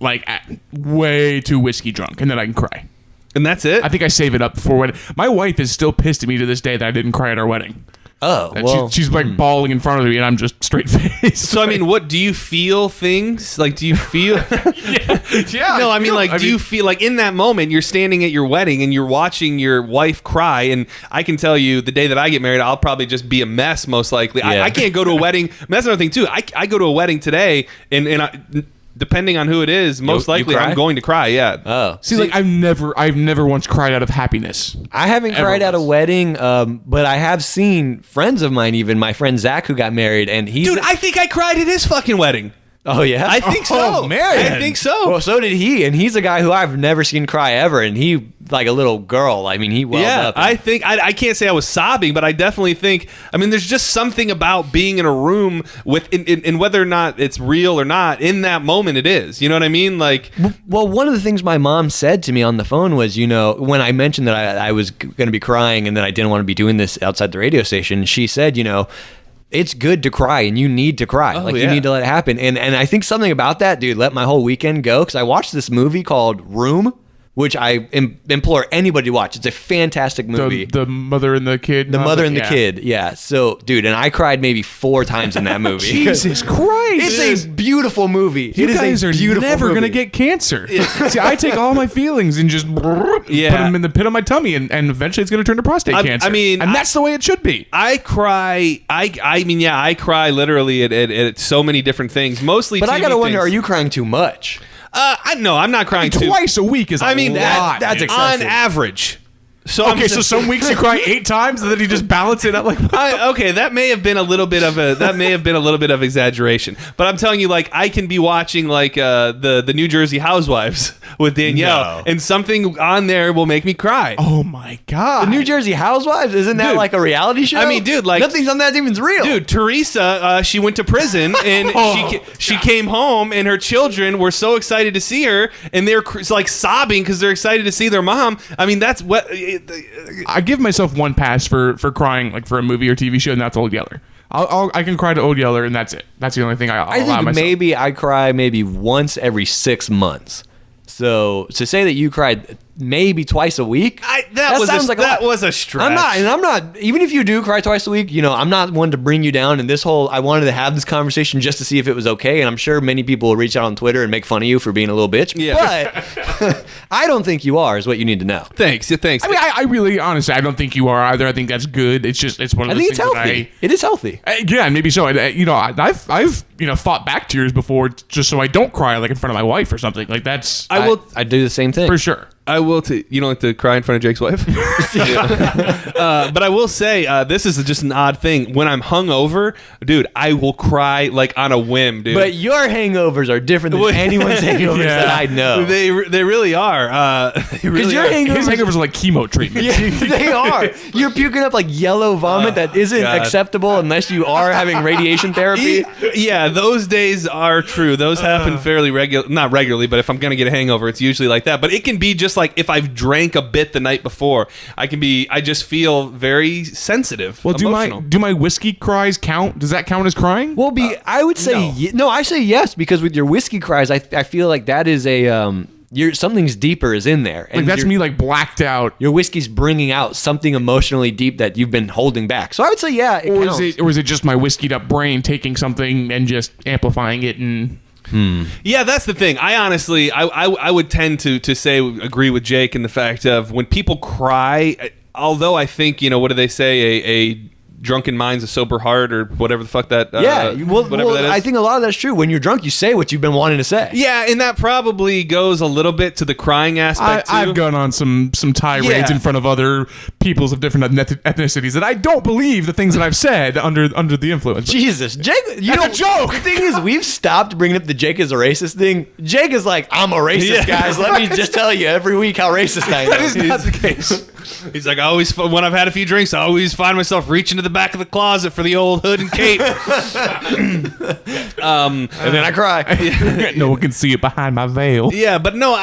S4: like way too whiskey drunk, and then I can cry.
S2: And that's it.
S4: I think I save it up for wedding. My wife is still pissed at me to this day that I didn't cry at our wedding.
S3: Oh,
S4: And
S3: well,
S4: she's like bawling in front of me, and I'm just straight faced.
S2: So I mean, what do you feel? Things like, do you feel?
S4: yeah.
S2: No, I mean, like, do you feel like in that moment you're standing at your wedding and you're watching your wife cry? And I can tell you, the day that I get married, I'll probably just be a mess, most likely.
S3: Yeah.
S2: I can't go to a wedding. That's another thing too. I go to a wedding today, and depending on who it is, most
S3: you
S2: likely
S3: cry?
S2: I'm going to cry. Yeah.
S3: Oh,
S4: See, like I've never once cried out of happiness.
S3: I haven't
S4: Ever
S3: cried at a
S4: was.
S3: wedding, but I have seen friends of mine, even my friend Zach, who got married, and he's
S2: Dude, I think I cried at his fucking wedding.
S3: oh yeah,
S2: I think so.
S4: man.
S2: I think so.
S3: Well, so did he, and he's a guy who I've never seen cry ever, and he like a little girl. I mean, he welled
S2: Yeah,
S3: up.
S2: I think I can't say I was sobbing, but I definitely think. I mean, there's just something about being in a room with, in whether or not it's real or not. In that moment, it is. You know what I mean? Like,
S3: Well, one of the things my mom said to me on the phone was, when I mentioned that I was going to be crying and that I didn't want to be doing this outside the radio station, she said, it's good to cry and you need to cry.
S2: Oh,
S3: You
S2: yeah.
S3: need to let it happen. And I think something about that, dude, let my whole weekend go. Because I watched this movie called Room, which I implore anybody to watch. It's a fantastic movie.
S4: The mother and the kid.
S3: The mother and the
S4: Yeah.
S3: kid. Yeah. So, dude, and I cried maybe 4 times in that movie.
S4: Jesus Christ!
S3: It's a beautiful movie.
S4: You
S3: it is
S4: guys
S3: a
S4: are
S3: beautiful
S4: never
S3: movie.
S4: gonna get cancer. See, I take all my feelings and just put them in the pit of my tummy, and eventually it's gonna turn to prostate cancer.
S2: I mean,
S4: and that's the way it should be.
S2: I cry. I mean, yeah, I cry literally at so many different things. Mostly,
S3: But I
S2: TV
S3: gotta wonder,
S2: things.
S3: are you crying too much?
S2: No, I'm not crying too.
S4: Twice a week is.
S2: I mean,
S4: a
S2: that-
S4: lot,
S3: that's
S4: man.
S3: excessive.
S2: on average. So
S4: Okay, so some weeks you cry 8 times, and then you just balance it out like.
S2: Okay, that may have been a little bit of exaggeration, but I'm telling you, like, I can be watching like the New Jersey Housewives with Danielle,
S3: No.
S2: and something on there will make me cry.
S4: Oh my god!
S3: The New Jersey Housewives? Isn't that
S2: Dude.
S3: like a reality show?
S2: I mean, dude, like-
S3: nothing's on that even real.
S2: Dude, Teresa, she went to prison and she came home, and her children were so excited to see her, and they're like sobbing because they're excited to see their mom. I mean, that's what.
S4: I give myself one pass for crying, like for a movie or TV show, and that's Old Yeller. I can cry to Old Yeller, and that's it. That's the only thing I'll
S3: I
S4: allow
S3: think
S4: myself.
S3: maybe I cry maybe once every 6 months. So to say that you cried maybe twice a week.
S2: That was
S3: sounds
S2: a,
S3: like a
S2: that
S3: lot.
S2: was a stretch.
S3: I'm not. Even if you do cry twice a week, I'm not one to bring you down. And I wanted to have this conversation just to see if it was okay. And I'm sure many people will reach out on Twitter and make fun of you for being a little bitch.
S2: Yeah.
S3: But I don't think you are. Is what you need to know.
S2: Thanks. Yeah, thanks.
S4: I mean, I really, honestly, I don't think you are either. I think that's good. It's one of
S3: I
S4: those
S3: think it's
S4: things
S3: healthy. It is healthy.
S4: Yeah, maybe so. I've fought back tears before just so I don't cry like in front of my wife or something. Like that's
S3: I do the same thing.
S4: for sure.
S2: I will. You don't like to cry in front of Jake's wife, but I will say this is just an odd thing. When I'm hungover, dude, I will cry like on a whim, dude.
S3: But your hangovers are different than anyone's hangovers that I know.
S2: They really are.
S3: Because your
S4: His hangovers are like chemo treatment.
S3: they are. You're puking up like yellow vomit that isn't
S2: God.
S3: acceptable unless you are having radiation therapy.
S2: Yeah, those days are true. Those happen fairly not regularly, but if I'm gonna get a hangover, it's usually like that. But it can be just like if I've drank a bit the night before, I just feel very sensitive.
S4: Well,
S2: emotional.
S4: do my whiskey cries count? Does that count as crying?
S3: Well, I would say no. I say yes because with your whiskey cries, I feel like that is a something's deeper is in there.
S4: Like that's me like blacked out.
S3: Your whiskey's bringing out something emotionally deep that you've been holding back. So I would say yeah. It counts.
S4: Or is it just my whiskeyed up brain taking something and just amplifying it and.
S2: Yeah, that's the thing. I honestly, I would tend to say agree with Jake in the fact of when people cry. Although I think what do they say? A drunken mind's a sober heart, or whatever the fuck that. Whatever that is.
S3: I think a lot of that's true. When you're drunk, you say what you've been wanting to say.
S2: Yeah, and that probably goes a little bit to the crying aspect too.
S4: I've gone on some tirades in front of other peoples of different ethnicities that I don't believe the things that I've said under the influence.
S3: Jesus, Jake,
S4: That's a joke.
S3: The thing is, we've stopped bringing up the Jake is a racist thing. Jake is like, I'm a racist, guys. Let me just tell you every week how racist I am.
S4: That is not the case.
S2: He's like, when I've had a few drinks, I always find myself reaching to the back of the closet for the old hood and cape.
S3: And then I cry.
S4: No one can see it behind my veil.
S2: Yeah, but no,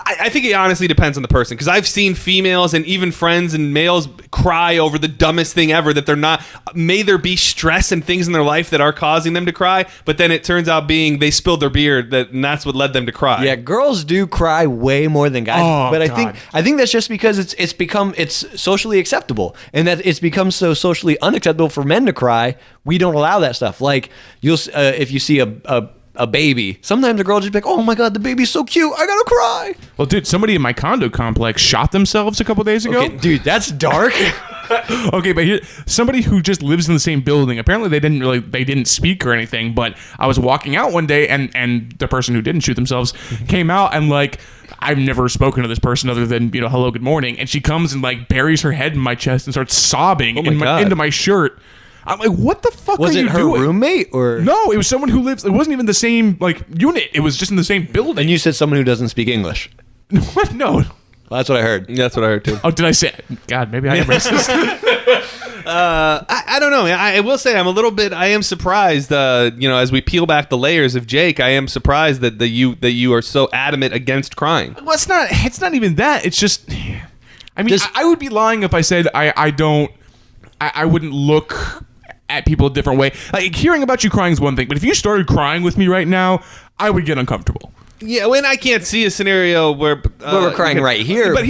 S2: I think it honestly depends on the person, because I've seen females and even friends and males cry over the dumbest thing ever that they're not. May there be stress and things in their life that are causing them to cry, but then it turns out being they spilled their beer and that's what led them to cry.
S3: Yeah, girls do cry way more than guys, but
S4: God.
S3: I think that's just because it's socially acceptable, and that it's become so socially unacceptable for men to cry. We don't allow that stuff. Like if you see a baby, sometimes a girl just be like, oh my god, the baby's so cute, I gotta cry.
S4: Well, dude, somebody in my condo complex shot themselves a couple days ago.
S3: Okay, dude, that's dark.
S4: Okay, but here, somebody who just lives in the same building. Apparently, they didn't speak or anything. But I was walking out one day, and the person who didn't shoot themselves came out, and like, I've never spoken to this person other than hello, good morning, and she comes and like buries her head in my chest and starts sobbing into my shirt. I'm like, what the fuck
S3: Was
S4: are you
S3: it her
S4: doing?
S3: roommate or
S4: No, it was someone who lives. It wasn't even the same like unit. It was just in the same building.
S3: And you said someone who doesn't speak English.
S4: What? No.
S3: Well, that's what I heard.
S2: That's what I heard too.
S4: Oh, did I say? God, maybe I am racist.
S2: I don't know. I will say I am surprised. As we peel back the layers of Jake, I am surprised that you are so adamant against crying.
S4: Well, it's not even that. It's just, I mean, I would be lying if I said I wouldn't look at people a different way. Like, hearing about you crying is one thing, but if you started crying with me right now, I would get uncomfortable.
S2: Yeah, when I can't see a scenario where
S3: we're crying right here.
S2: But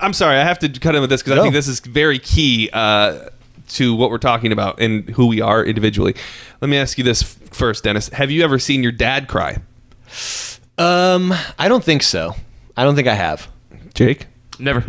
S2: I'm sorry, I have to cut in with this because I think this is very key to what we're talking about and who we are individually. Let me ask you this first, Dennis. Have you ever seen your dad cry?
S3: I don't think so. I don't think I have.
S2: Jake?
S4: Never.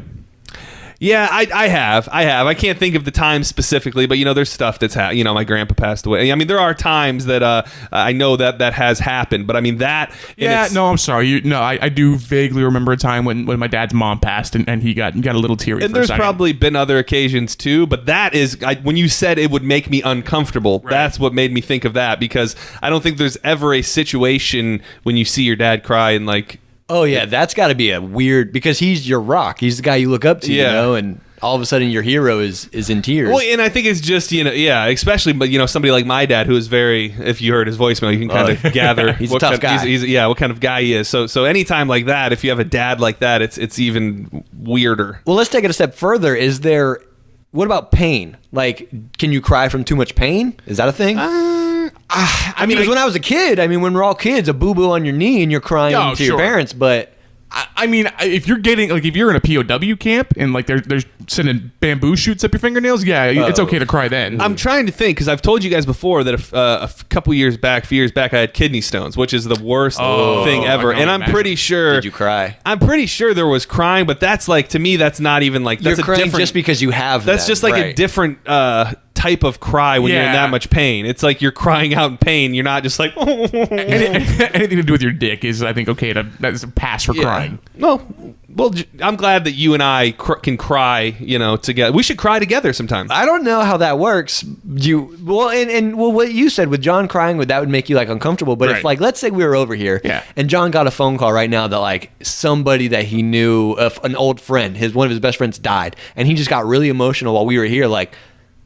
S2: Yeah, I have. I can't think of the time specifically, but there's stuff that's my grandpa passed away. I mean, there are times that I know that has happened, but I mean that.
S4: Yeah, no, I'm sorry. I do vaguely remember a time when my dad's mom passed and he got a little teary.
S2: And there's probably been other occasions too, but that is when you said it would make me uncomfortable. Right. That's what made me think of that, because I don't think there's ever a situation when you see your dad cry and like.
S3: Oh yeah, that's got to be a weird, because he's your rock. He's the guy you look up to, and all of a sudden your hero is in tears.
S2: Well, and I think it's just especially but somebody like my dad who is very. If you heard his voicemail, you can kind of gather
S3: he's a tough guy.
S2: What kind of guy he is. So anytime like that, if you have a dad like that, it's even weirder.
S3: Well, let's take it a step further. What about pain? Like, can you cry from too much pain? Is that a thing?
S2: I mean,
S3: because when I was a kid, when we're all kids, a boo-boo on your knee and you're crying to your parents, but
S4: I mean, if you're getting like if you're in a POW camp and like they're sending bamboo shoots up your fingernails, yeah, it's okay to cry then.
S2: I'm trying to think because I've told you guys before that a few years back, I had kidney stones, which is the worst thing ever.
S4: I can
S2: And I'm
S4: imagine.
S2: pretty sure.
S3: Did you cry?
S2: I'm pretty sure there was crying, but that's like to me, that's not even like that's
S3: You're
S2: a
S3: crying
S2: different.
S3: just because you have.
S2: That's
S3: them,
S2: just like a
S3: right.
S2: different type of cry when you're in
S4: Yeah.
S2: that much pain. It's like you're crying out in pain. You're not just like.
S4: Anything to do with your dick is, I think, okay to that's a pass for crying.
S2: Well, I'm glad that you and I can cry, together. We should cry together sometime.
S3: I don't know how that works. What you said with John crying, that would make you like uncomfortable. But if
S4: Right.
S3: like let's say we were over here,
S4: Yeah.
S3: and John got a phone call right now that like somebody that he knew, an old friend, one of his best friends died, and he just got really emotional while we were here. Like,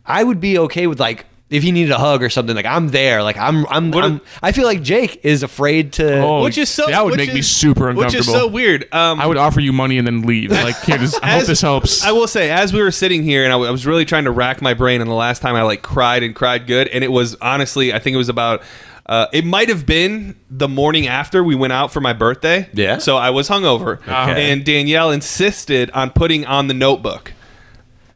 S3: I would be okay with like. If he needed a hug or something, like I'm there. Like I feel like Jake is afraid to.
S4: Oh,
S2: Which is so
S4: that would
S2: which
S4: make me
S2: is-
S4: super
S2: Which is
S4: uncomfortable.
S2: so weird.
S4: I would offer you money and then leave. Like, here, I hope this helps.
S2: I will say, as we were sitting here, and I was really trying to rack my brain, and the last time I like cried good, and it was honestly, I think it was about. It might have been the morning after we went out for my birthday.
S3: Yeah.
S2: So I was hungover, and Danielle insisted on putting on The Notebook,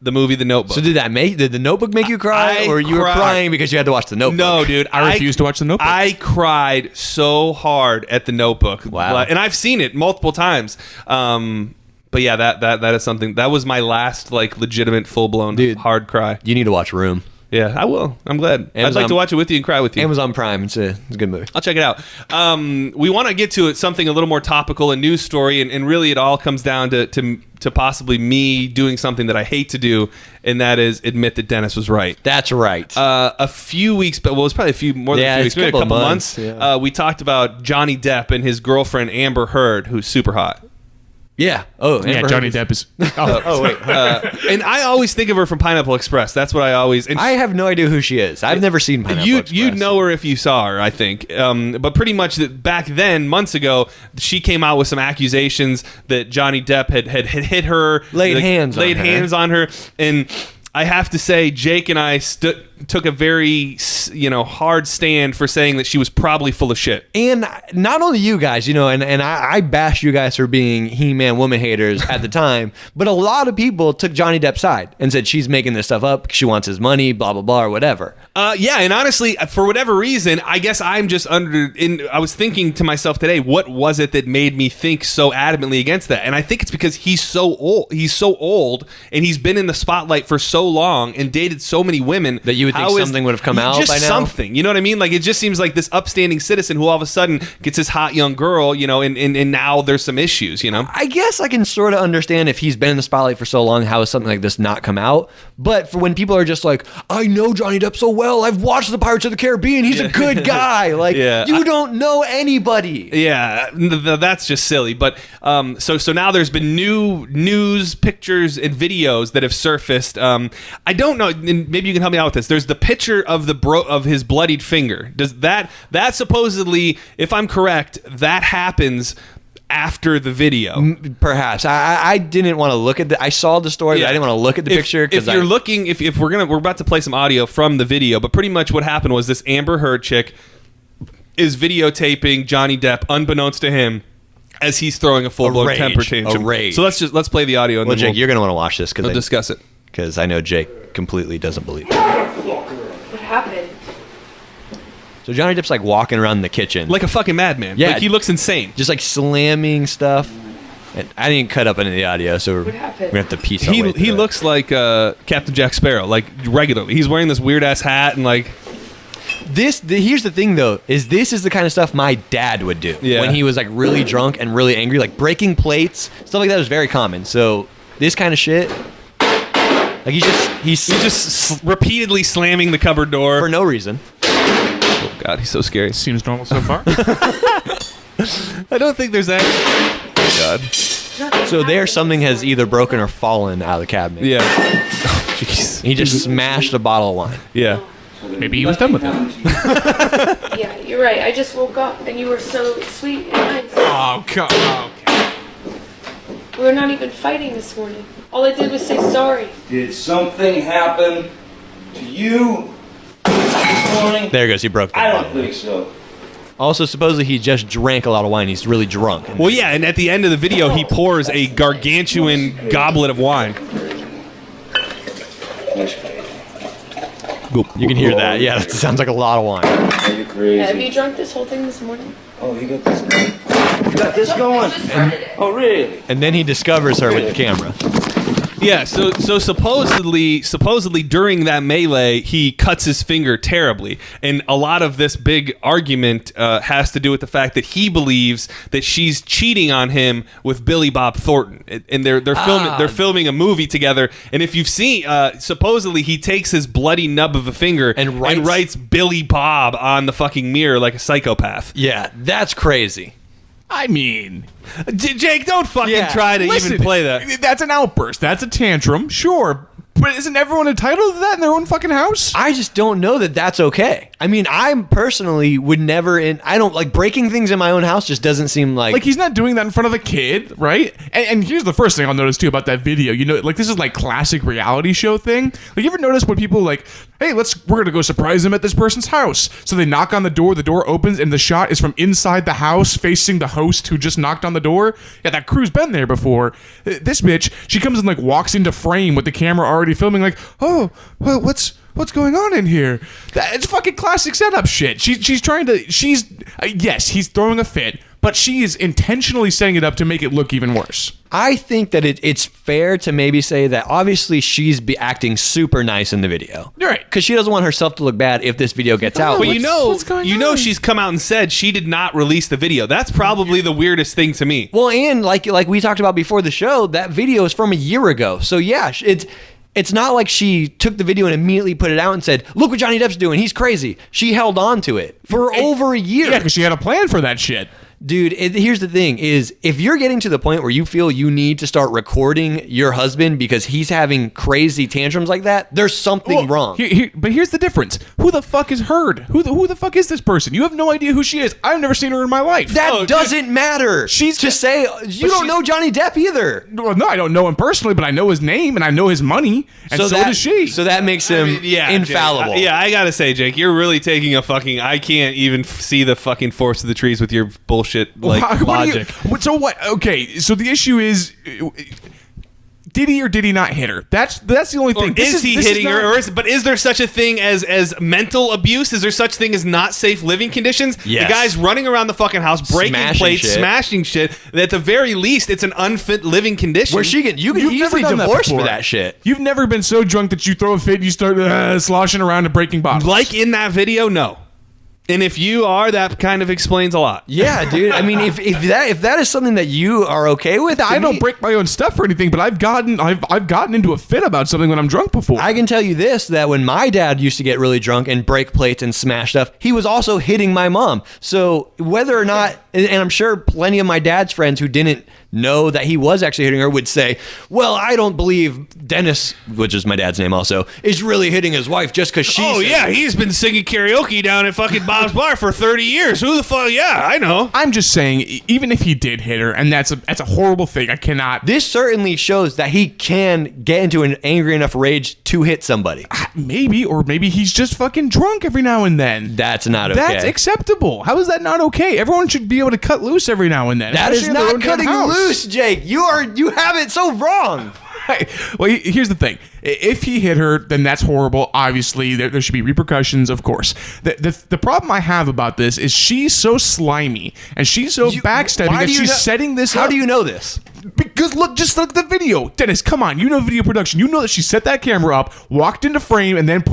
S2: the movie The Notebook.
S3: So did The Notebook make you cry,
S2: I
S3: or you were
S2: cried.
S3: crying because you had to watch The Notebook?
S2: No, dude.
S4: I refuse to watch The Notebook.
S2: I cried so hard at The Notebook.
S3: Wow.
S2: And I've seen it multiple times. But yeah, that is something. That was my last like legitimate full blown
S3: Dude.
S2: hard cry.
S3: You need to watch Room.
S2: Yeah, I will. I'm glad. I'd
S3: Amazon-
S2: like to watch it with you and cry with you.
S3: Amazon Prime. It's a good movie.
S2: I'll check it out. We want to get to something a little more topical, a news story, and really it all comes down to possibly me doing something that I hate to do, and that is admit that Dennis was right.
S3: That's right.
S2: A few weeks, but it was probably more than
S3: Yeah,
S2: a few
S3: it's
S2: weeks, maybe a couple months.
S3: yeah.
S2: We talked about Johnny Depp and his girlfriend Amber Heard, who's super hot.
S3: yeah. Oh,
S4: yeah,
S3: Amber
S4: Johnny
S3: Heard
S4: Depp is. Oh,
S3: wait.
S2: And I always think of her from Pineapple Express. That's what I always. And
S3: I have no idea who she is. I've never seen Pineapple
S2: you'd
S3: Express.
S2: know her if you saw her, I think. But pretty much back then, months ago, she came out with some accusations that Johnny Depp had hit her,
S3: Laid hands on her.
S2: and I have to say, Jake and I took a very hard stand for saying that she was probably full of shit.
S3: And not only you guys, and I bashed you guys for being He-Man woman haters at the time, but a lot of people took Johnny Depp's side and said she's making this stuff up, she wants his money, blah, blah, blah, or whatever.
S2: Yeah, and honestly, for whatever reason, I guess I'm just I was thinking to myself today, what was it that made me think so adamantly against that? And I think it's because he's so old. He's so old, and he's been in the spotlight for so long and dated so many women
S3: That you would think something would have come out
S2: just
S3: by now?
S2: something. You know what I mean? Like, it just seems like this upstanding citizen who all of a sudden gets this hot young girl, and now there's some issues,
S3: I guess I can sort of understand if he's been in the spotlight for so long, how has something like this not come out? But for when people are just like, I know Johnny Depp so well, I've watched the Pirates of the Caribbean, he's a good guy. Like,
S2: Yeah,
S3: you don't know anybody.
S2: Yeah, that's just silly. But so now there's been new news, pictures, and videos that have surfaced. I don't know. And maybe you can help me out with this. There's the picture of of his bloodied finger. Does that supposedly, if I'm correct, that happens after the video?
S3: Perhaps. I didn't want to look at I saw the story, but I didn't want to look at the picture.
S2: If you're looking, if we're about to play some audio from the video, but pretty much what happened was this Amber Heard chick is videotaping Johnny Depp, unbeknownst to him, as he's throwing a full-blown
S3: rage.
S2: temper tantrum.
S3: A rage.
S2: So let's play the audio and
S3: Well,
S2: then
S3: Jake, you're going to want to watch this
S2: we'll discuss it.
S3: because I know Jake completely doesn't believe it.
S7: What happened?
S3: So Johnny Depp's like walking around the kitchen.
S2: Like a fucking madman.
S3: Yeah.
S2: Like he looks insane.
S3: just like slamming stuff. And I didn't cut up any of the audio, so we're
S7: happened?
S3: going to have to piece our way
S2: He
S3: through it.
S2: looks like Captain Jack Sparrow, like regularly. He's wearing this weird ass hat and like.
S3: Here's the thing though, is this is the kind of stuff my dad would do
S2: Yeah.
S3: when he was like really drunk and really angry, like breaking plates, stuff like that was very common. So this kind of shit, like he's
S2: Just repeatedly slamming the cupboard door.
S3: for no reason.
S2: Oh God, he's so scary.
S4: Seems normal so far.
S2: I don't think there's that. Oh God.
S3: So there, something has either broken or fallen out of the cabinet.
S2: Yeah. Oh, jeez.
S3: He just smashed a bottle of wine.
S2: Yeah.
S4: Maybe he was done with it.
S7: Yeah, you're right. I just woke up and you were so sweet and nice.
S4: Oh, God. Okay.
S7: We were not even fighting this morning. All I did was say sorry.
S8: Did something happen to you this morning?
S3: There he goes. He broke the
S8: I
S3: bottle.
S8: don't think so.
S3: Also, supposedly he just drank a lot of wine. He's really drunk.
S2: Well, yeah, and at the end of the video, he pours a gargantuan goblet of wine.
S3: You can hear that. Yeah, that sounds like a lot of wine.
S8: Are you crazy?
S7: Have you drunk this whole thing this morning?
S8: Oh, you got this going? You got this going? Oh, really?
S3: And then he discovers her with the camera.
S2: Yeah, so supposedly during that melee, he cuts his finger terribly, and a lot of this big argument has to do with the fact that he believes that she's cheating on him with Billy Bob Thornton, and they're filming a movie together. And if you've seen, supposedly he takes his bloody nub of a finger
S3: and writes
S2: Billy Bob on the fucking mirror like a psychopath.
S3: Yeah, that's crazy.
S4: I mean,
S2: Jake, don't fucking try to even play that.
S4: That's an outburst. That's a tantrum. Sure. But isn't everyone entitled to that in their own fucking house?
S3: I just don't know that that's okay. I mean, I personally would never, I don't like breaking things in my own house. Just doesn't seem like
S4: he's not doing that in front of a kid, right? And here's the first thing I'll notice too about that video. You know, like this is like classic reality show thing. Like you ever notice when people like, hey, we're gonna go surprise him at this person's house. So they knock on the door opens, and the shot is from inside the house facing the host who just knocked on the door. Yeah, that crew's been there before. This bitch, she comes and like walks into frame with the camera already filming, like, oh, well, what's going on in here? It's fucking classic setup shit. She's trying to, yes, he's throwing a fit, but she is intentionally setting it up to make it look even worse.
S3: I think that it's fair to maybe say that obviously she's acting super nice in the video.
S4: You're right.
S3: Because she doesn't want herself to look bad if this video gets out.
S2: But what's going on? She's come out and said she did not release the video. That's probably the weirdest thing to me.
S3: Well, and like we talked about before the show, that video is from a year ago. So yeah, it's not like she took the video and immediately put it out and said, look what Johnny Depp's doing. He's crazy. She held on to it for over a year.
S4: Yeah, because she had a plan for that shit.
S3: Dude, here's the thing is if you're getting to the point where you feel you need to start recording your husband because he's having crazy tantrums like that, there's something wrong.
S4: But here's the difference. Who the fuck is Heard? Who the fuck is this person? You have no idea who she is. I've never seen her in my life.
S3: That doesn't matter. You don't know Johnny Depp either.
S4: No, I don't know him personally, but I know his name and I know his money, and so does she.
S3: So that makes him infallible.
S2: Jake, I gotta say, Jake, you're really taking a fucking, I can't even see the fucking forest of the trees with your bullshit logic.
S4: So what? Okay, so the issue is, did he or did he not hit her? That's the only thing.
S2: Is he hitting her? But is there such a thing as mental abuse? Is there such thing as not safe living conditions?
S3: Yes.
S2: The guy's running around the fucking house, breaking plates, smashing shit. At the very least, it's an unfit living condition.
S3: Where you can easily divorce for that shit.
S4: You've never been so drunk that you throw a fit and you start sloshing around and breaking bottles.
S2: Like in that video, no. And if you are, that kind of explains a lot.
S3: Yeah, dude. I mean, if that is something that you are okay with,
S4: I don't break my own stuff or anything, but I've gotten into a fit about something when I'm drunk before.
S3: I can tell you this, that when my dad used to get really drunk and break plates and smash stuff, he was also hitting my mom. So whether or not, and I'm sure plenty of my dad's friends who didn't know that he was actually hitting her would say, well, I don't believe Dennis, which is my dad's name also, is really hitting his wife just because she's...
S2: Oh, yeah, he's been singing karaoke down at fucking Bob's Bar for 30 years. Who the fuck? Yeah, I know.
S4: I'm just saying, even if he did hit her, and that's a horrible thing, I cannot...
S3: This certainly shows that he can get into an angry enough rage to hit somebody.
S4: Maybe, or maybe he's just fucking drunk every now and then.
S3: That's not okay.
S4: That's acceptable. How is that not okay? Everyone should be able to cut loose every now and then.
S3: That is not cutting loose, Jake. You have it so wrong.
S4: Well, here's the thing. If he hit her, then that's horrible. Obviously, there should be repercussions, of course. The problem I have about this is she's so slimy and she's so backstabbing that she's setting this up.
S3: How do you know this?
S4: Because just look at the video. Dennis, come on. You know video production. You know that she set that camera up, walked into frame, and then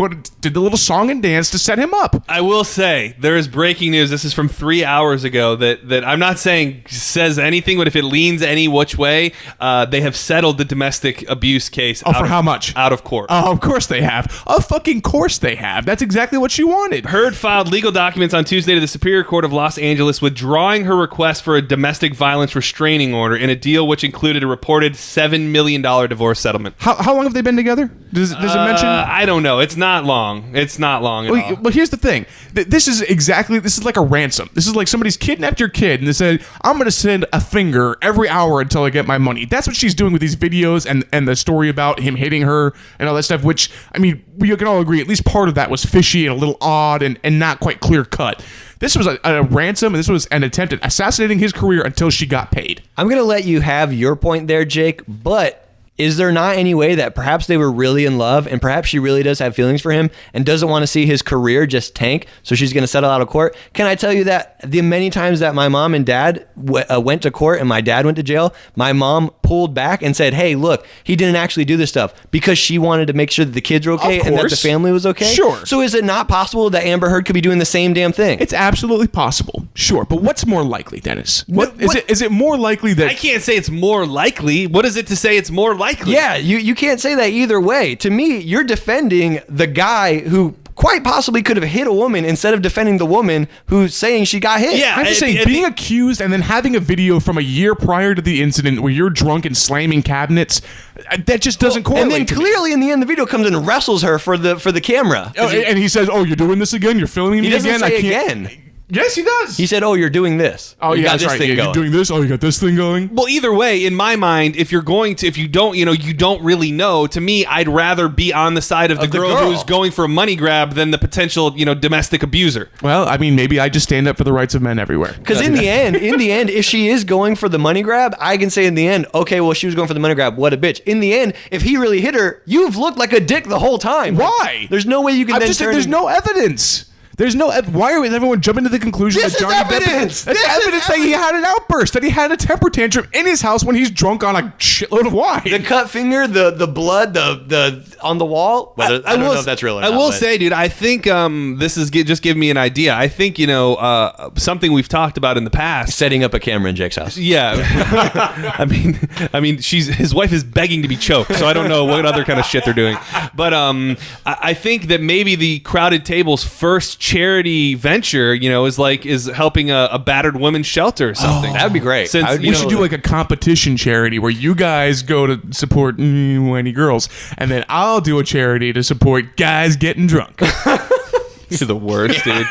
S4: did the little song and dance to set him up.
S2: I will say, there is breaking news. This is from 3 hours ago that I'm not saying says anything, but if it leans any which way, they have settled the domestic abuse case.
S4: Oh, for how much?
S2: Out of court.
S4: Oh, of course they have. Of fucking course they have. That's exactly what she wanted.
S2: Heard filed legal documents on Tuesday to the Superior Court of Los Angeles withdrawing her request for a domestic violence restraining order in a deal which included a reported $7 million divorce settlement.
S4: How long have they been together? Does it mention?
S2: I don't know. It's not long. It's not long at all.
S4: But here's the thing. This is like a ransom. This is like somebody's kidnapped your kid and they said, I'm going to send a finger every hour until I get my money. That's what she's doing with these videos and the story about him hitting her and all that stuff, which, I mean, we can all agree at least part of that was fishy and a little odd and not quite clear cut. This was a ransom, and this was an attempt at assassinating his career until she got paid.
S3: I'm going to let you have your point there, Jake, but is there not any way that perhaps they were really in love and perhaps she really does have feelings for him and doesn't want to see his career just tank, so she's going to settle out of court? Can I tell you that the many times that my mom and dad went to court and my dad went to jail, my mom pulled back and said, hey, look, he didn't actually do this stuff, because she wanted to make sure that the kids were okay and that the family was okay?
S4: Sure.
S3: So is it not possible that Amber Heard could be doing the same damn thing?
S4: It's absolutely possible. Sure. But what's more likely, Dennis? Is it more likely that...
S2: I can't say it's more likely. What is it to say it's more likely?
S3: Yeah, you can't say that either way. To me, you're defending the guy who quite possibly could have hit a woman instead of defending the woman who's saying she got hit.
S2: Yeah,
S4: I'm just saying, being accused and then having a video from a year prior to the incident where you're drunk and slamming cabinets, that just doesn't correlate.
S3: And then clearly in the end, the video comes and wrestles her for the camera.
S4: Oh, and he says, "Oh, you're doing this again? You're filming me
S3: He doesn't
S4: again?
S3: say
S4: I can't."
S3: again.
S4: Yes, he does.
S3: He said, "Oh, you're doing this.
S4: Oh,
S3: you
S4: yeah,
S3: got
S4: that's
S3: this
S4: right.
S3: thing
S4: Yeah,
S3: going."
S4: you're doing this. Oh, you got this thing going.
S2: Well, either way, in my mind, if you don't really know, to me, I'd rather be on the side of the girl who's going for a money grab than the potential, domestic abuser.
S4: Well, I mean, maybe I just stand up for the rights of men everywhere.
S3: Because in the end, if she is going for the money grab, I can say in the end, okay, well, she was going for the money grab. What a bitch. In the end, if he really hit her, you've looked like a dick the whole time.
S4: Why?
S3: There's no way you can.
S4: I'm just saying, there's no evidence. There's no. Why is everyone jumping to the conclusion
S3: This
S4: that
S3: is
S4: Johnny Depp?
S3: evidence!
S4: That's
S3: This is
S4: evidence that he had an outburst, that he had a temper tantrum in his house when he's drunk on a shitload of wine.
S3: The cut finger, the blood, the on the wall. I don't know if that's real or not.
S2: I will
S3: but-
S2: say, dude, I think this is just giving me an idea. I think something we've talked about in the past.
S3: setting up a camera in Jake's house.
S2: Yeah, I mean, his wife is begging to be choked, so I don't know what other kind of shit they're doing. But I think that maybe the Crowded Table's first charity venture, is helping a battered women's shelter or something.
S3: That'd be great.
S2: Since,
S4: We should do like a competition charity where you guys go to support whiny girls, and then I'll do a charity to support guys getting drunk.
S2: You're the worst, dude.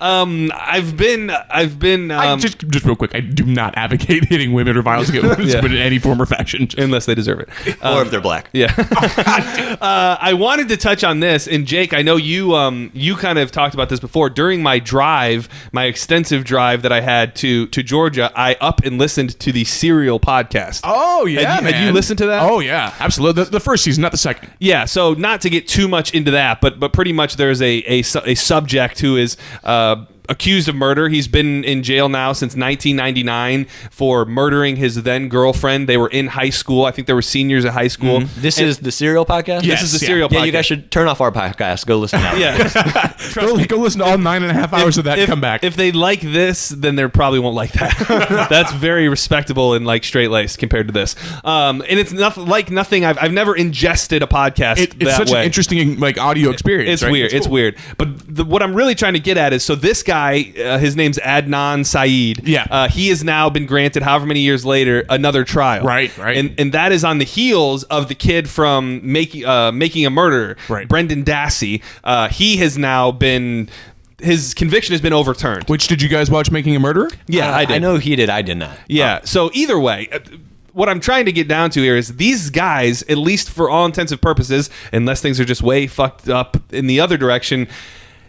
S2: I've been.
S4: Just real quick, I do not advocate hitting women or violence against women in any form or fashion.
S2: Unless they deserve it.
S3: Or if they're black.
S2: Yeah. I wanted to touch on this, and Jake, I know you kind of talked about this before. During my extensive drive that I had to Georgia, I up and listened to the Serial podcast.
S4: Oh yeah,
S2: Had you listened to that?
S4: Oh yeah, absolutely. The first season, not the second.
S2: Yeah, so not to get too much into that, but pretty much there's a subject who is accused of murder. He's been in jail now since 1999 for murdering his then girlfriend. They were in high school. I think they were seniors at high school.
S3: This is the Serial podcast?
S2: This is the Serial podcast.
S3: Yeah, you guys should turn off our podcast. Go listen now.
S2: Yeah.
S4: Go listen to all 9.5 hours of that and come back.
S2: If they like this, then they probably won't like that. That's very respectable and straight-laced compared to this. And it's nothing. I've never ingested a podcast
S4: It's
S2: that
S4: such
S2: way.
S4: an interesting audio experience.
S2: It's
S4: right?
S2: weird. It's
S4: cool.
S2: weird. But what I'm really trying to get at is, so this guy, his name's Adnan Syed.
S4: Yeah.
S2: He has now been granted, however many years later, another trial.
S4: Right.
S2: And that is on the heels of the kid from Making a Murderer,
S4: Right.
S2: Brendan Dassey. He has now been. His conviction has been overturned.
S4: Which, did you guys watch Making a Murderer?
S2: Yeah, I did.
S3: I know he did. I did not.
S2: Yeah. So either way, what I'm trying to get down to here is these guys, at least for all intensive purposes, unless things are just way fucked up in the other direction,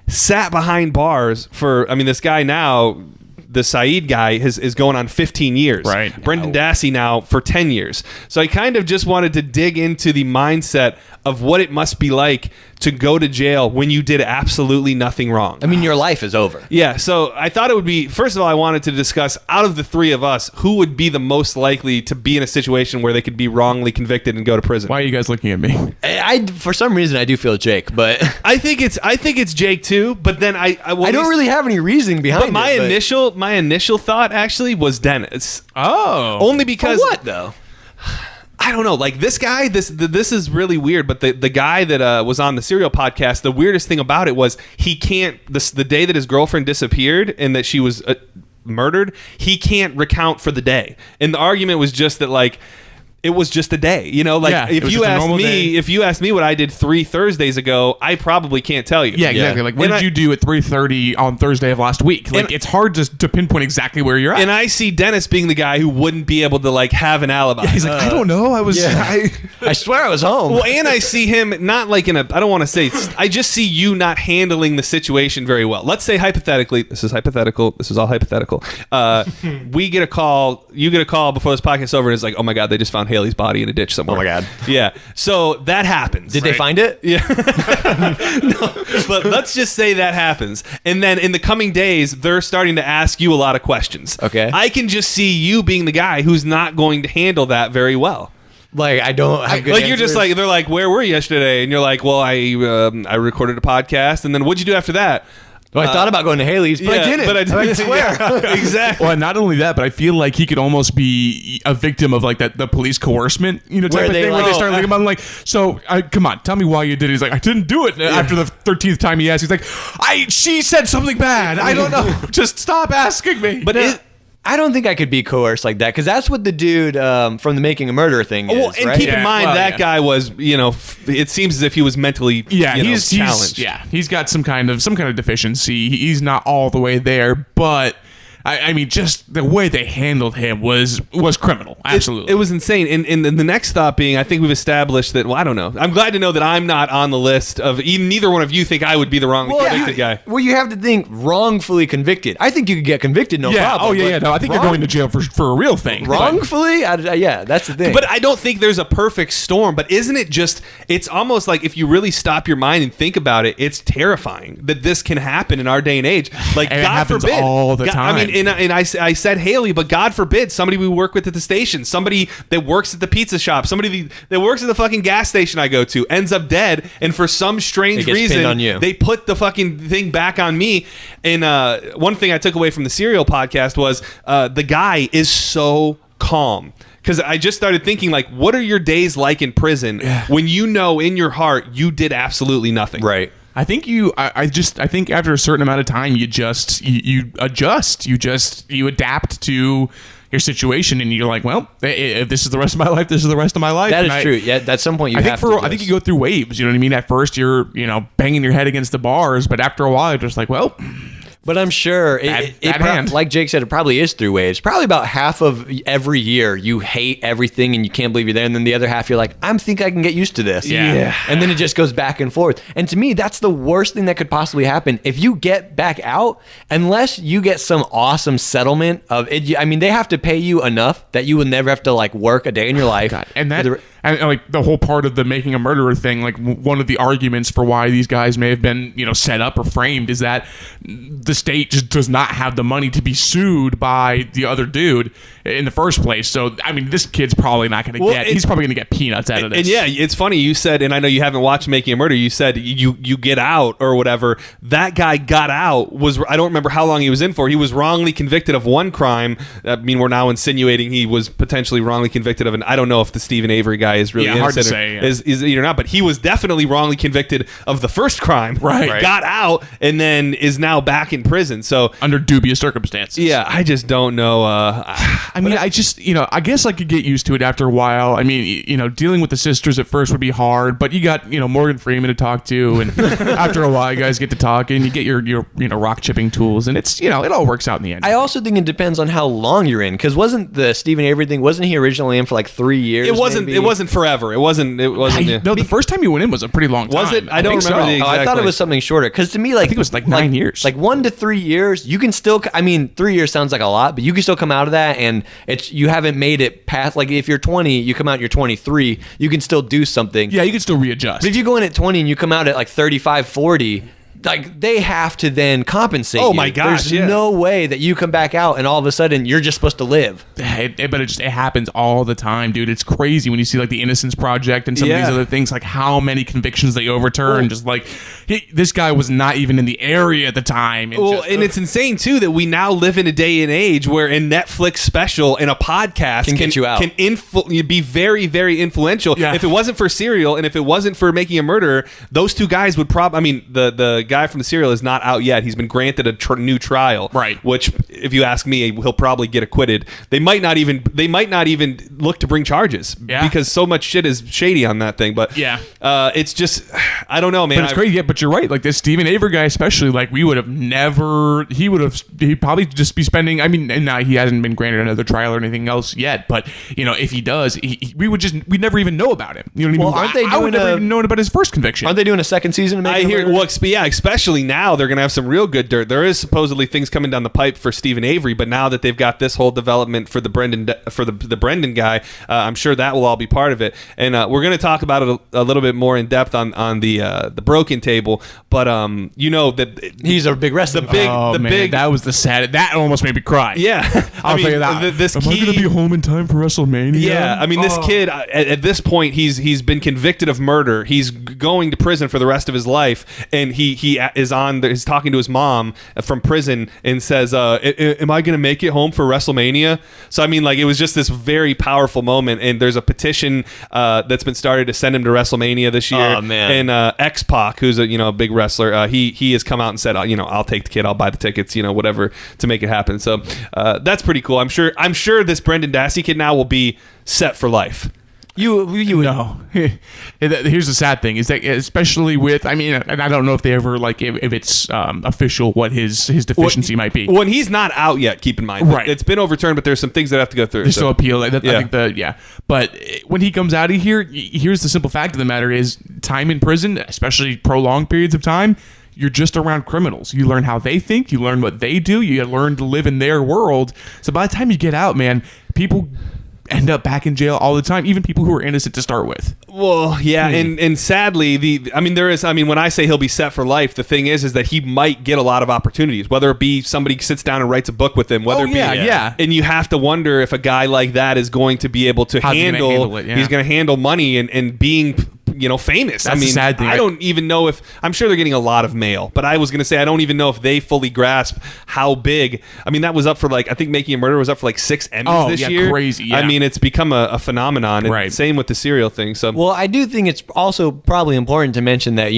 S2: sat behind bars for. I mean, this guy now, the Saeed guy, is going on 15 years.
S4: Right.
S2: Brendan Dassey now for 10 years. So I kind of just wanted to dig into the mindset of what it must be like to go to jail when you did absolutely nothing wrong.
S3: I mean, your life is over.
S2: Yeah, so I thought it would be, first of all, I wanted to discuss, out of the three of us, who would be the most likely to be in a situation where they could be wrongly convicted and go to prison.
S4: Why are you guys looking at me?
S3: I for some reason I do feel Jake, but
S2: I think it's Jake too, but then I
S3: don't really have any reasoning behind
S2: But my
S3: it.
S2: my initial thought actually was Dennis.
S4: Oh.
S2: Only because
S3: For what though?
S2: I don't know. Like this guy, this is really weird. But the guy that was on the Serial podcast, the weirdest thing about it was he can't. The day that his girlfriend disappeared and that she was murdered, he can't recount for the day. And the argument was just that it was just a day. You know, like
S4: Yeah, it
S2: if
S4: was
S2: you
S4: just a
S2: asked
S4: normal
S2: me,
S4: day.
S2: if you asked me what I did 3 Thursdays ago, I probably can't tell you.
S4: Yeah, exactly. Like, what
S2: And
S4: did you do at 3:30 on Thursday of last week? Like,
S2: And-
S4: it's hard to pinpoint exactly where you're at.
S2: And I see Dennis being the guy who wouldn't be able to like have an alibi.
S4: He's like, I don't know. I was.
S3: I swear I was home.
S2: Well, and I see him not like in a, I don't want to say, I just see you not handling the situation very well. Let's say hypothetically, this is hypothetical, this is all hypothetical. We get a call, you get a call before this podcast is over, and it's like, oh my God, they just found Haley's body in a ditch somewhere.
S3: Oh my God.
S2: Yeah. So that happens.
S3: Did they find it?
S2: Yeah. No, but let's just say that happens. And then in the coming days, they're starting to ask you a lot of questions.
S3: Okay.
S2: I can just see you being the guy who's not going to handle that very well.
S3: Like, I don't have good
S2: Like you're just
S3: answers.
S2: like, they're like, where were you yesterday? And you're like, well, I recorded a podcast. And then what'd you do after that?
S3: Well, I thought about going to Haley's, but I didn't.
S2: But I didn't.
S3: I swear.
S2: Yeah, exactly.
S4: Well, and not only that, but I feel like he could almost be a victim of like that the police coercement, you know, type
S3: Where
S4: of
S3: they
S4: thing, where
S3: like-
S4: they start looking at him like, so come on, tell me why you did it. He's like, I didn't do it. After the 13th time he asked, he's like, she said something bad. I don't know. Just stop asking me.
S2: But
S3: I don't think I could be coerced like that because that's what the dude from the Making a Murderer thing is,
S2: well, and
S3: right?
S2: keep in
S4: Yeah,
S2: mind
S4: well,
S2: that
S4: yeah.
S2: guy was, you know, it seems as if he was mentally,
S4: yeah,
S2: you know,
S4: he's
S2: challenged.
S4: he's got some kind of deficiency. He's not all the way there, but I mean, just the way they handled him was criminal. Absolutely,
S2: It was insane. And the next thought being, I think we've established that, well, I don't know. I'm glad to know that I'm not on the list of, neither one of you think I would be the wrongly convicted guy.
S3: Well, you have to think wrongfully convicted. I think you could get convicted, no
S4: yeah.
S3: problem.
S4: Oh yeah,
S3: but
S4: yeah. No, I think you're going to jail for a real thing. but-
S3: wrongfully. Yeah, that's the thing.
S2: But I don't think there's a perfect storm. But isn't it just, it's almost like if you really stop your mind and think about it, it's terrifying that this can happen in our day and age. Like,
S4: And it
S2: God
S4: happens
S2: forbid.
S4: all the
S2: I mean,
S4: time.
S2: and I said Haley, but God forbid somebody we work with at the station, somebody that works at the pizza shop, somebody that works at the fucking gas station I go to ends up dead. And for some strange
S3: It gets pinned
S2: reason,
S3: on you.
S2: they put the fucking thing back on me. And one thing I took away from the Serial podcast was the guy is so calm. Because I just started thinking, like, what are your days like in prison when you know in your heart you did absolutely nothing?
S3: right.
S4: I think I think after a certain amount of time, you adjust, you adapt to your situation, and you're like, well, if this is the rest of my life, this is the rest of my life.
S3: That
S4: And
S3: is true. Yeah, at some point you
S4: I
S3: have
S4: think
S3: to.
S4: I think you go through waves. You know what I mean? At first, you're banging your head against the bars, but after a while, you're just like, well,
S3: But I'm sure
S4: Bad hand.
S3: like Jake said, it probably is through waves. Probably about half of every year you hate everything and you can't believe you're there, and then the other half you're like, I think I can get used to this.
S4: Yeah.
S3: And then it just goes back and forth. And to me, that's the worst thing that could possibly happen. If you get back out, unless you get some awesome settlement of it, I mean, they have to pay you enough that you will never have to like work a day in your life.
S4: God. And
S3: for
S4: that,
S3: the-
S4: and like the whole part of the Making a Murderer thing, like one of the arguments for why these guys may have been, set up or framed is that the state just does not have the money to be sued by the other dude in the first place. So, I mean, this kid's probably not going to he's probably going to get peanuts out of this.
S2: And yeah, it's funny you said, and I know you haven't watched Making a Murder. You said you get out or whatever. That guy got out. I don't remember how long he was in for. He was wrongly convicted of one crime. I mean, we're now insinuating he was potentially wrongly convicted of an. I don't know if the Stephen Avery guy is really
S4: hard to
S2: innocent
S4: say, yeah.
S2: is or not, but he was definitely wrongly convicted of the first crime.
S4: Right.
S2: Got out and then is now back in prison. So
S4: under dubious circumstances.
S2: yeah, I just don't know.
S4: I mean, I just, I guess I could get used to it after a while. I mean, dealing with the sisters at first would be hard, but you got, Morgan Freeman to talk to, and after a while, you guys get to talk, and you get your rock chipping tools, and it's, it all works out in the end.
S3: I also think it depends on how long you're in, because wasn't the Stephen Avery thing, wasn't he originally in for like 3 years?
S2: It wasn't.
S3: maybe?
S2: It wasn't forever. It wasn't. Yeah.
S4: No, the first time you went in was a pretty long time.
S2: Was it? I don't
S4: think
S2: remember
S4: so.
S2: the
S3: Oh, I thought it
S2: Exactly.
S3: was something shorter. Because to me, like, I
S4: think it was like 9 years.
S3: Like 1 to 3 years, you can still. I mean, 3 years sounds like a lot, but you can still come out of that, and you haven't made it past. Like, if you're 20, you come out, you're 23, you can still do something.
S4: Yeah, you can still readjust.
S3: But if you go in at 20 and you come out at like 35, 40. Like, they have to then compensate.
S2: Oh
S3: you.
S2: my gosh,
S3: There's
S2: yeah.
S3: no way that you come back out and all of a sudden you're just supposed to live.
S4: But it happens all the time, dude. It's crazy when you see like the Innocence Project and some of these
S2: Yeah.
S4: other things, like how many convictions they overturn. Just like this guy was not even in the area at the time.
S2: And it's insane too that we now live in a day and age where a Netflix special and a podcast
S3: Can get you out.
S2: can be very, very influential.
S4: Yeah.
S2: If it wasn't for Serial and if it wasn't for Making a Murderer, those two guys would probably. I mean, the guy from the serial is not out yet. He's been granted a new trial,
S4: Right.
S2: Which, if you ask me, he'll probably get acquitted. They might not even look to bring charges because so much shit is shady on that thing. But it's just, I don't know, man.
S4: But it's crazy. Yeah, but you're right. Like this Stephen Avery guy, especially, like we would have never. He'd probably just be spending. I mean, and now he hasn't been granted another trial or anything else yet. But if he does, we'd never even know about him. You know what I mean?
S3: Aren't they
S4: I would
S3: doing
S4: never even known about his first conviction.
S3: Aren't they doing a second season?
S2: I hear. Well, especially now they're going to have some real good dirt. There is supposedly things coming down the pipe for Stephen Avery, but now that they've got this whole development for the Brendan guy, I'm sure that will all be part of it. And we're going to talk about it a little bit more in depth on the Broken Table. But that
S3: he's a big wrestler.
S4: That was the sad. That almost made me cry.
S2: Yeah,
S4: I'll tell you that. Am I going to be home in time for WrestleMania?
S2: Yeah, I mean, this kid at this point he's been convicted of murder. He's going to prison for the rest of his life, and he is talking to his mom from prison and says, "Am I going to make it home for WrestleMania?" So I mean, like, it was just this very powerful moment, and there's a petition that's been started to send him to WrestleMania this year.
S3: Oh man!
S2: And X-Pac, who's a big wrestler, he has come out and said, I'll take the kid, I'll buy the tickets, whatever to make it happen. So that's pretty cool. I'm sure this Brendan Dassey kid now will be set for life.
S4: You know, here's the sad thing is that, especially with, I mean, and I don't know if they ever, like, if it's official what his deficiency might be.
S2: When he's not out yet, keep in mind.
S4: Right.
S2: It's been overturned, but there's some things that have to go through.
S4: There's still appeal. I think But when he comes out of here, here's the simple fact of the matter is time in prison, especially prolonged periods of time, you're just around criminals. You learn how they think. You learn what they do. You learn to live in their world. So by the time you get out, man, people end up back in jail all the time, even people who are innocent to start with.
S2: Well, yeah, and sadly, when I say he'll be set for life, the thing is that he might get a lot of opportunities, whether it be somebody sits down and writes a book with him, and you have to wonder if a guy like that is going to be able to handle it. Yeah. He's going to handle money and being famous.
S4: That's the sad thing.
S2: I don't even know if, I'm sure they're getting a lot of mail, but I was going to say, I don't even know if they fully grasp how big. I mean, that was up for I think Making a Murder was up for 6 Emmys this year.
S4: Crazy. Yeah.
S2: I mean, it's become a phenomenon. And
S4: right.
S2: Same with the serial thing. So,
S3: well, I do think it's also probably important to mention that,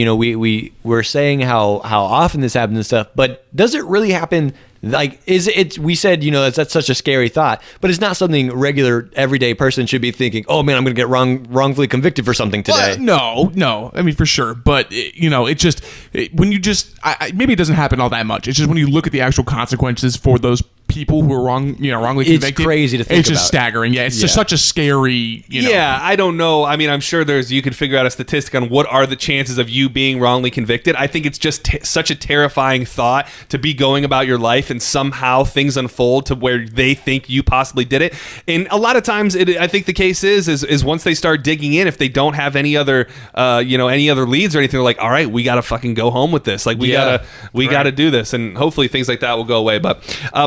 S3: we're saying how often this happens and stuff, but does it really happen? Like, we said, that's such a scary thought, but it's not something regular everyday person should be thinking, oh man, I'm going to get wrongfully convicted for something today.
S4: No. I mean, for sure. But, when you maybe it doesn't happen all that much. It's just when you look at the actual consequences for those people who are wrongly convicted.
S3: It's crazy to think
S4: about. It's just staggering. Yeah, it's just such a scary,
S2: Yeah, I don't know. I mean, I'm sure you could figure out a statistic on what are the chances of you being wrongly convicted. I think it's just such a terrifying thought to be going about your life and somehow things unfold to where they think you possibly did it. And a lot of times, I think the case is once they start digging in, if they don't have any other leads or anything, they're like, all right, we got to fucking go home with this. Like, we gotta do this. And hopefully things like that will go away. But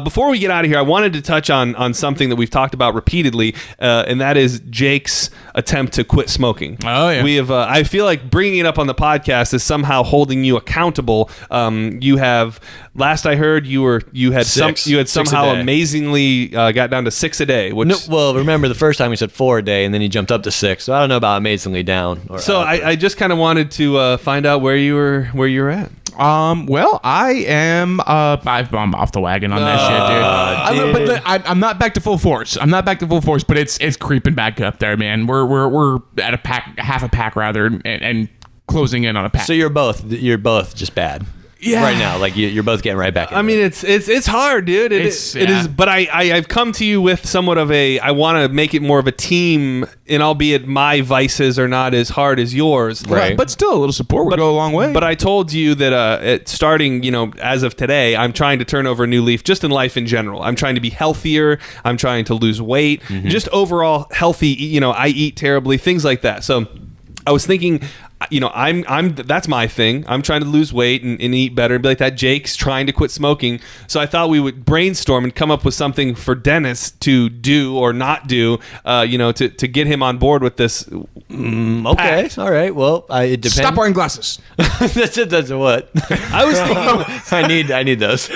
S2: before we get out of here, I wanted to touch on something that we've talked about repeatedly, and that is Jake's attempt to quit smoking.
S4: Oh yeah,
S2: we have. I feel like bringing it up on the podcast is somehow holding you accountable. You have. Last I heard, you had somehow amazingly got down to 6 a day. Which,
S3: well, remember the first time he said 4 a day, and then he jumped up to 6. So I don't know about amazingly down.
S2: I just kind of wanted to find out where you were at.
S4: Well, I am. I'm off the wagon on that shit, dude. I'm not back to full force. But it's creeping back up there, man. We're at half a pack rather, and closing in on a pack.
S3: So you're both just bad.
S4: Yeah.
S3: Right now, like you're both getting right back.
S2: I mean, it's hard, dude. It is. But I've come to you with somewhat of I want to make it more of a team, and albeit my vices are not as hard as yours,
S4: right? But still, a little support would go a long way.
S2: But I told you that starting, as of today, I'm trying to turn over a new leaf, just in life in general. I'm trying to be healthier. I'm trying to lose weight, just overall healthy. I eat terribly, things like that. So I was thinking. I'm that's my thing. I'm trying to lose weight and eat better and be like that. Jake's trying to quit smoking. So I thought we would brainstorm and come up with something for Dennis to do or not do, to get him on board with this.
S3: Okay. All right. Well, it depends.
S4: Stop wearing glasses.
S3: That's what?
S2: I was thinking.
S3: I need those.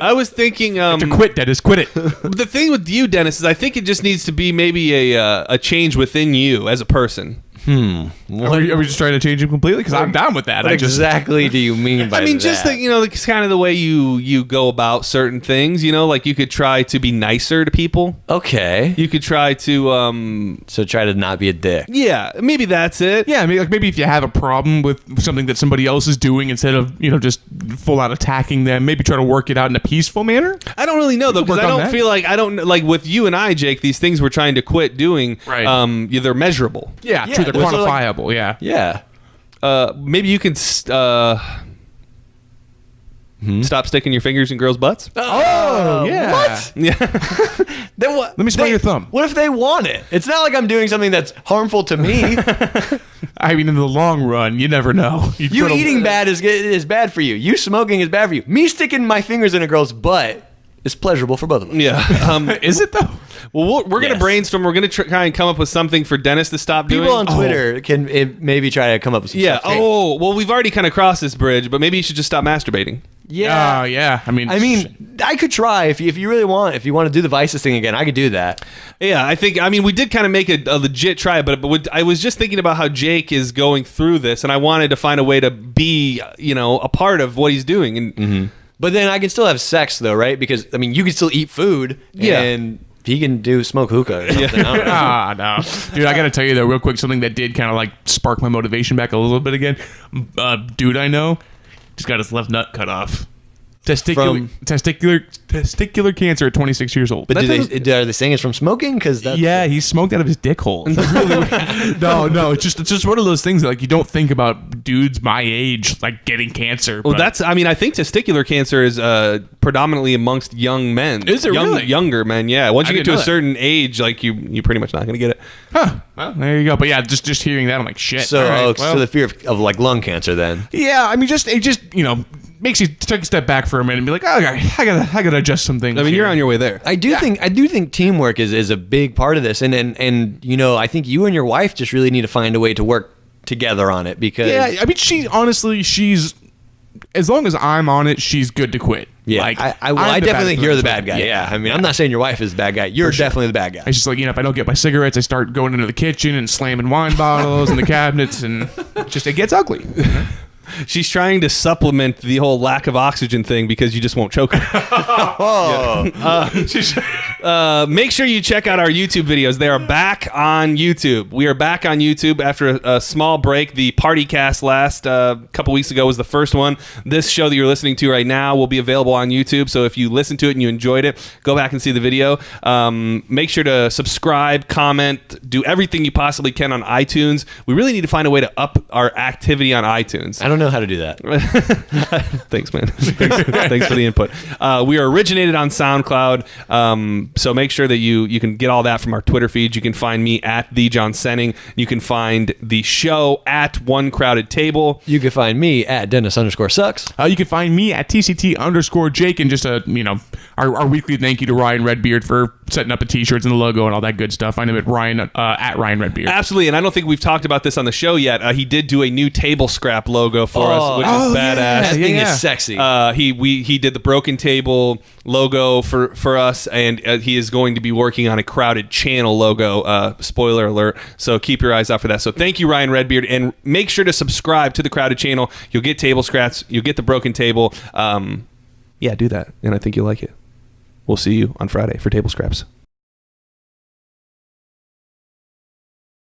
S2: I was thinking.
S4: To quit, Dennis. Quit it.
S2: The thing with you, Dennis, is I think it just needs to be maybe a change within you as a person.
S4: Are we just trying to change him completely? Because I'm down with that.
S3: What exactly do you mean by that?
S2: I mean, just that, it's kind of the way you go about certain things. Like you could try to be nicer to people.
S3: Okay.
S2: You could try to
S3: So try to not be a dick.
S2: yeah, maybe that's it.
S4: Yeah, I mean, like maybe if you have a problem with something that somebody else is doing, instead of just full out attacking them, maybe try to work it out in a peaceful manner.
S2: I don't really know though, because
S4: work
S2: I
S4: on
S2: don't
S4: that.
S2: feel like like with you and I, Jake. These things we're trying to quit doing.
S4: Right.
S2: They're measurable.
S4: Yeah, true. They're
S3: so, like-
S4: quantifiable. Yeah.
S3: Yeah.
S2: Maybe you can stop sticking your fingers in girls' butts.
S4: Oh, yeah.
S3: What?
S2: Yeah.
S3: Then what?
S4: Let me smell your thumb.
S3: What if they want it? It's not like I'm doing something that's harmful to me.
S4: I mean, in the long run, you never know.
S3: You eating bad is bad for you. You smoking is bad for you. Me sticking my fingers in a girl's butt is pleasurable for both of us.
S2: Yeah.
S4: Is it though?
S2: Well, we're going to
S3: Yes.
S2: brainstorm. We're going to try and come up with something for Dennis to stop doing.
S3: People on Twitter can maybe try to come up with some
S2: Yeah.
S3: stuff.
S2: Oh, well, we've already kind of crossed this bridge, but maybe you should just stop masturbating.
S3: Yeah.
S4: Yeah. I mean,
S3: I could try if you really want. If you want to do the Vices thing again, I could do that.
S2: Yeah, I mean, we did kind of make a legit try, but I was just thinking about how Jake is going through this, and I wanted to find a way to be, a part of what he's doing. And
S3: But then I can still have sex though, right? Because I mean, you can still eat food.
S2: Yeah.
S3: And he can do smoke hookah or something. I don't know.
S4: no, dude. I gotta tell you though, real quick, something that did kind of like spark my motivation back a little bit again. Dude, I know, just got his left nut cut off. Testicular cancer at 26 years old.
S3: But
S4: That
S3: are they saying it's from smoking? Because that's
S4: yeah, he smoked out of his dick hole. It's really weird. No, it's just one of those things that like you don't think about dudes my age like getting cancer.
S2: well,
S4: but-
S2: I think testicular cancer is predominantly amongst young men.
S4: Is it really?
S2: Younger men? Yeah. Once you
S4: I
S2: get to
S4: didn't
S2: a
S4: know that.
S2: certain age, like you're pretty much not going to get it.
S4: Huh. Well, there you go. But yeah, just hearing that, I'm like, shit.
S3: So,
S4: all right,
S3: so the fear of like lung cancer then.
S4: yeah, I mean, it just makes you take a step back for a minute and be like, oh, I gotta adjust some things.
S2: I mean, you're
S4: here.
S2: on your way there.
S3: I do think teamwork is a big part of this, and I think you and your wife just really need to find a way to work together on it because
S4: Yeah, I mean, she's as long as I'm on it, she's good to quit.
S3: yeah,
S4: like,
S3: I
S4: I'm the
S3: definitely
S4: bad
S3: think you're the
S4: person.
S3: bad guy. Yeah, I mean, I'm not saying your wife is the bad guy. You're definitely the bad guy.
S4: It's just like, if I don't get my cigarettes, I start going into the kitchen and slamming wine bottles in the cabinets, and it gets ugly.
S2: She's trying to supplement the whole lack of oxygen thing because you just won't choke her. Make sure you check out our YouTube videos. They are back on YouTube. We are back on YouTube after a small break. The Party Cast last couple weeks ago was the first one. This show that you're listening to right now will be available on YouTube. So if you listen to it and you enjoyed it, go back and see the video. Make sure to subscribe, comment, do everything you possibly can on iTunes. We really need to find a way to up our activity on iTunes.
S3: I don't know how to do that.
S2: Thanks, man. Thanks for the input. We are originated on SoundCloud, so make sure that you can get all that from our Twitter feeds. You can find me at the John Senning. You can find the show at One Crowded Table.
S3: You can find me at Dennis_sucks.
S4: You can find me at TCT_Jake, and just our weekly thank you to Ryan Redbeard for setting up the t-shirts and the logo and all that good stuff. Find him at Ryan Redbeard.
S2: Absolutely, and I don't think we've talked about this on the show yet. He did do a new table scrap logo for us, which is badass.
S3: That thing is sexy.
S2: He did the Broken Table logo for us, and he is going to be working on a Crowded Channel logo. Spoiler alert! So keep your eyes out for that. So thank you, Ryan Redbeard, and make sure to subscribe to the Crowded Channel. You'll get table scraps. You'll get the Broken Table. Yeah, do that, and I think you'll like it. We'll see you on Friday for table scraps.